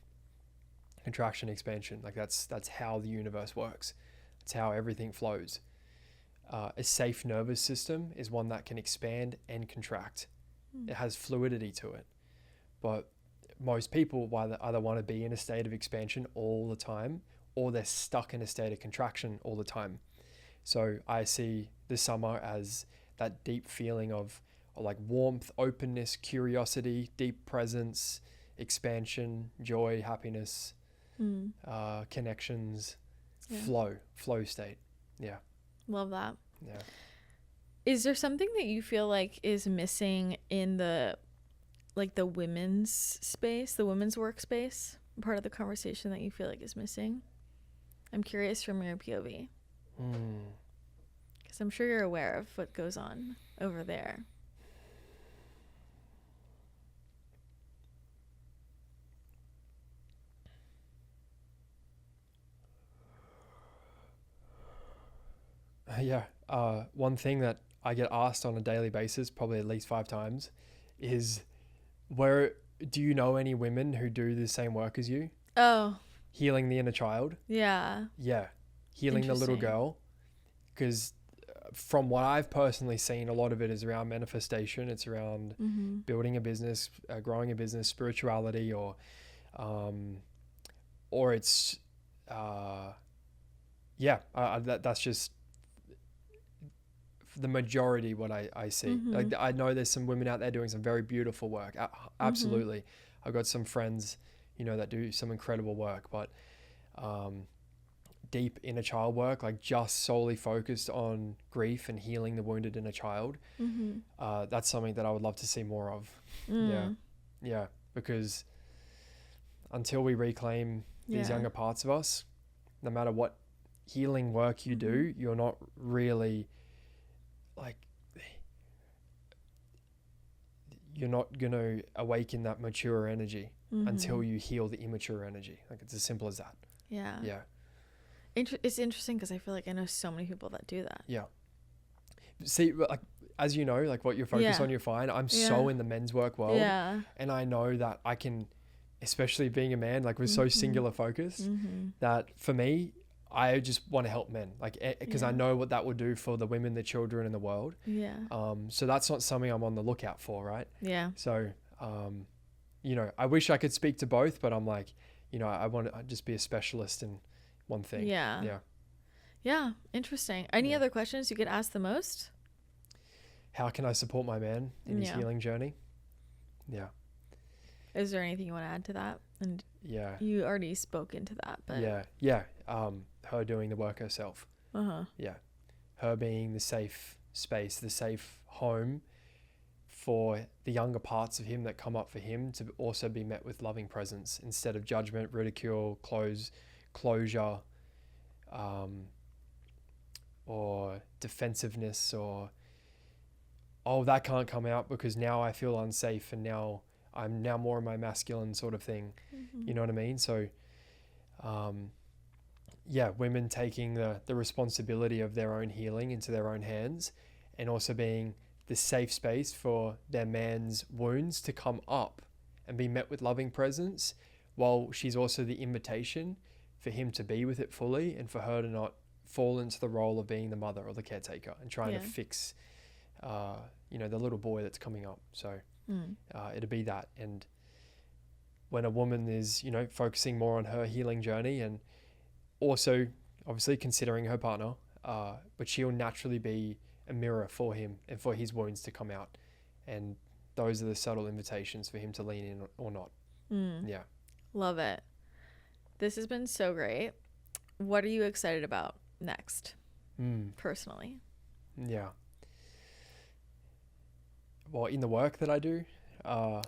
expansion. Like that's how the universe works. It's how everything flows. A safe nervous system is one that can expand and contract. It has fluidity to it. But most people either want to be in a state of expansion all the time, or they're stuck in a state of contraction all the time. So I see the summer as that deep feeling of like warmth, openness, curiosity, deep presence, expansion, joy, happiness, connections, flow state. Yeah. Love that. Yeah. Is there something that you feel like is missing in the women's space, the women's workspace, part of the conversation that you feel like is missing? I'm curious from your POV. Because I'm sure you're aware of what goes on over there. One thing that I get asked on a daily basis, probably at least 5 times, is do you know any women who do the same work as you? Oh. Healing the inner child. Yeah. Yeah. Healing the little girl. Because from what I've personally seen, a lot of it is around manifestation. It's around building a business, growing a business, spirituality, or it's, that's just the majority what I see. Like I know there's some women out there doing some very beautiful work. Absolutely. I've got some friends, that do some incredible work, but deep inner child work, like just solely focused on grief and healing the wounded inner child. That's something that I would love to see more of. Yeah. Because until we reclaim these younger parts of us, no matter what healing work you do, you're not really you're not going to awaken that mature energy until you heal the immature energy. Like it's as simple as that. Yeah. Yeah. It's interesting because I feel like I know so many people that do that. Yeah. See, like, as you know, like what you're focused on, you're fine. I'm so in the men's work world. Yeah. And I know that I can, especially being a man, like we're so singular focused that for me, I just want to help men, like, because I know what that would do for the women, the children in the world. Yeah. So that's not something I'm on the lookout for, right? Yeah. So, you know, I wish I could speak to both, but I'm like, you know, I want to just be a specialist in one thing. Yeah. Yeah. Yeah. Interesting. Any other questions you could ask the most? How can I support my man in his healing journey? Yeah. Is there anything you want to add to that? And you already spoke into that, but her doing the work herself. Her being the safe space, the safe home for the younger parts of him that come up for him to also be met with loving presence instead of judgment, ridicule, closure, or defensiveness, or that can't come out because now I feel unsafe and now I'm now more in my masculine sort of thing. You know what I mean? So, women taking the responsibility of their own healing into their own hands and also being the safe space for their man's wounds to come up and be met with loving presence, while she's also the invitation for him to be with it fully and for her to not fall into the role of being the mother or the caretaker and trying to fix, the little boy that's coming up. So it'd be that. And when a woman is, focusing more on her healing journey and also obviously considering her partner, but she'll naturally be a mirror for him and for his wounds to come out. And those are the subtle invitations for him to lean in or not. Yeah. Love it. This has been so great. What are you excited about next, personally? Yeah. Well, in the work that I do,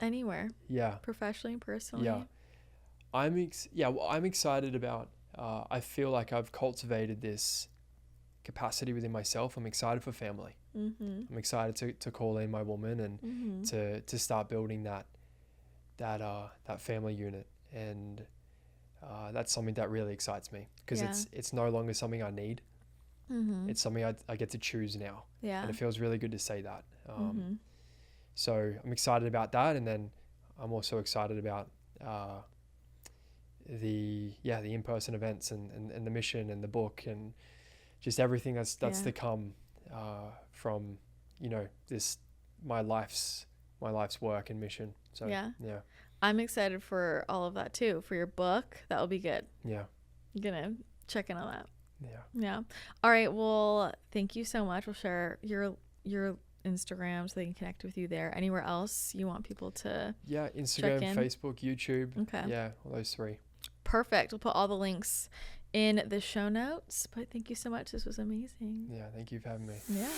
anywhere. Yeah. Professionally, personally. Yeah. I'm excited about. I feel like I've cultivated this capacity within myself. I'm excited for family. I'm excited to call in my woman and to start building that family unit, and that's something that really excites me because it's no longer something I need. It's something I get to choose now. Yeah. And it feels really good to say that. So I'm excited about that, and then I'm also excited about the in-person events and the mission and the book and just everything that's to come from this my life's work and mission. So yeah, I'm excited for all of that too. For your book, that will be good. Yeah, I'm gonna check in on that. Yeah. All right. Well, thank you so much. We'll share your Instagram so they can connect with you there. Anywhere else you want people to? Yeah, Instagram, Facebook, YouTube. Okay. Yeah, all those three. Perfect. We'll put all the links in the show notes. But thank you so much. This was amazing. Yeah, thank you for having me. Yeah.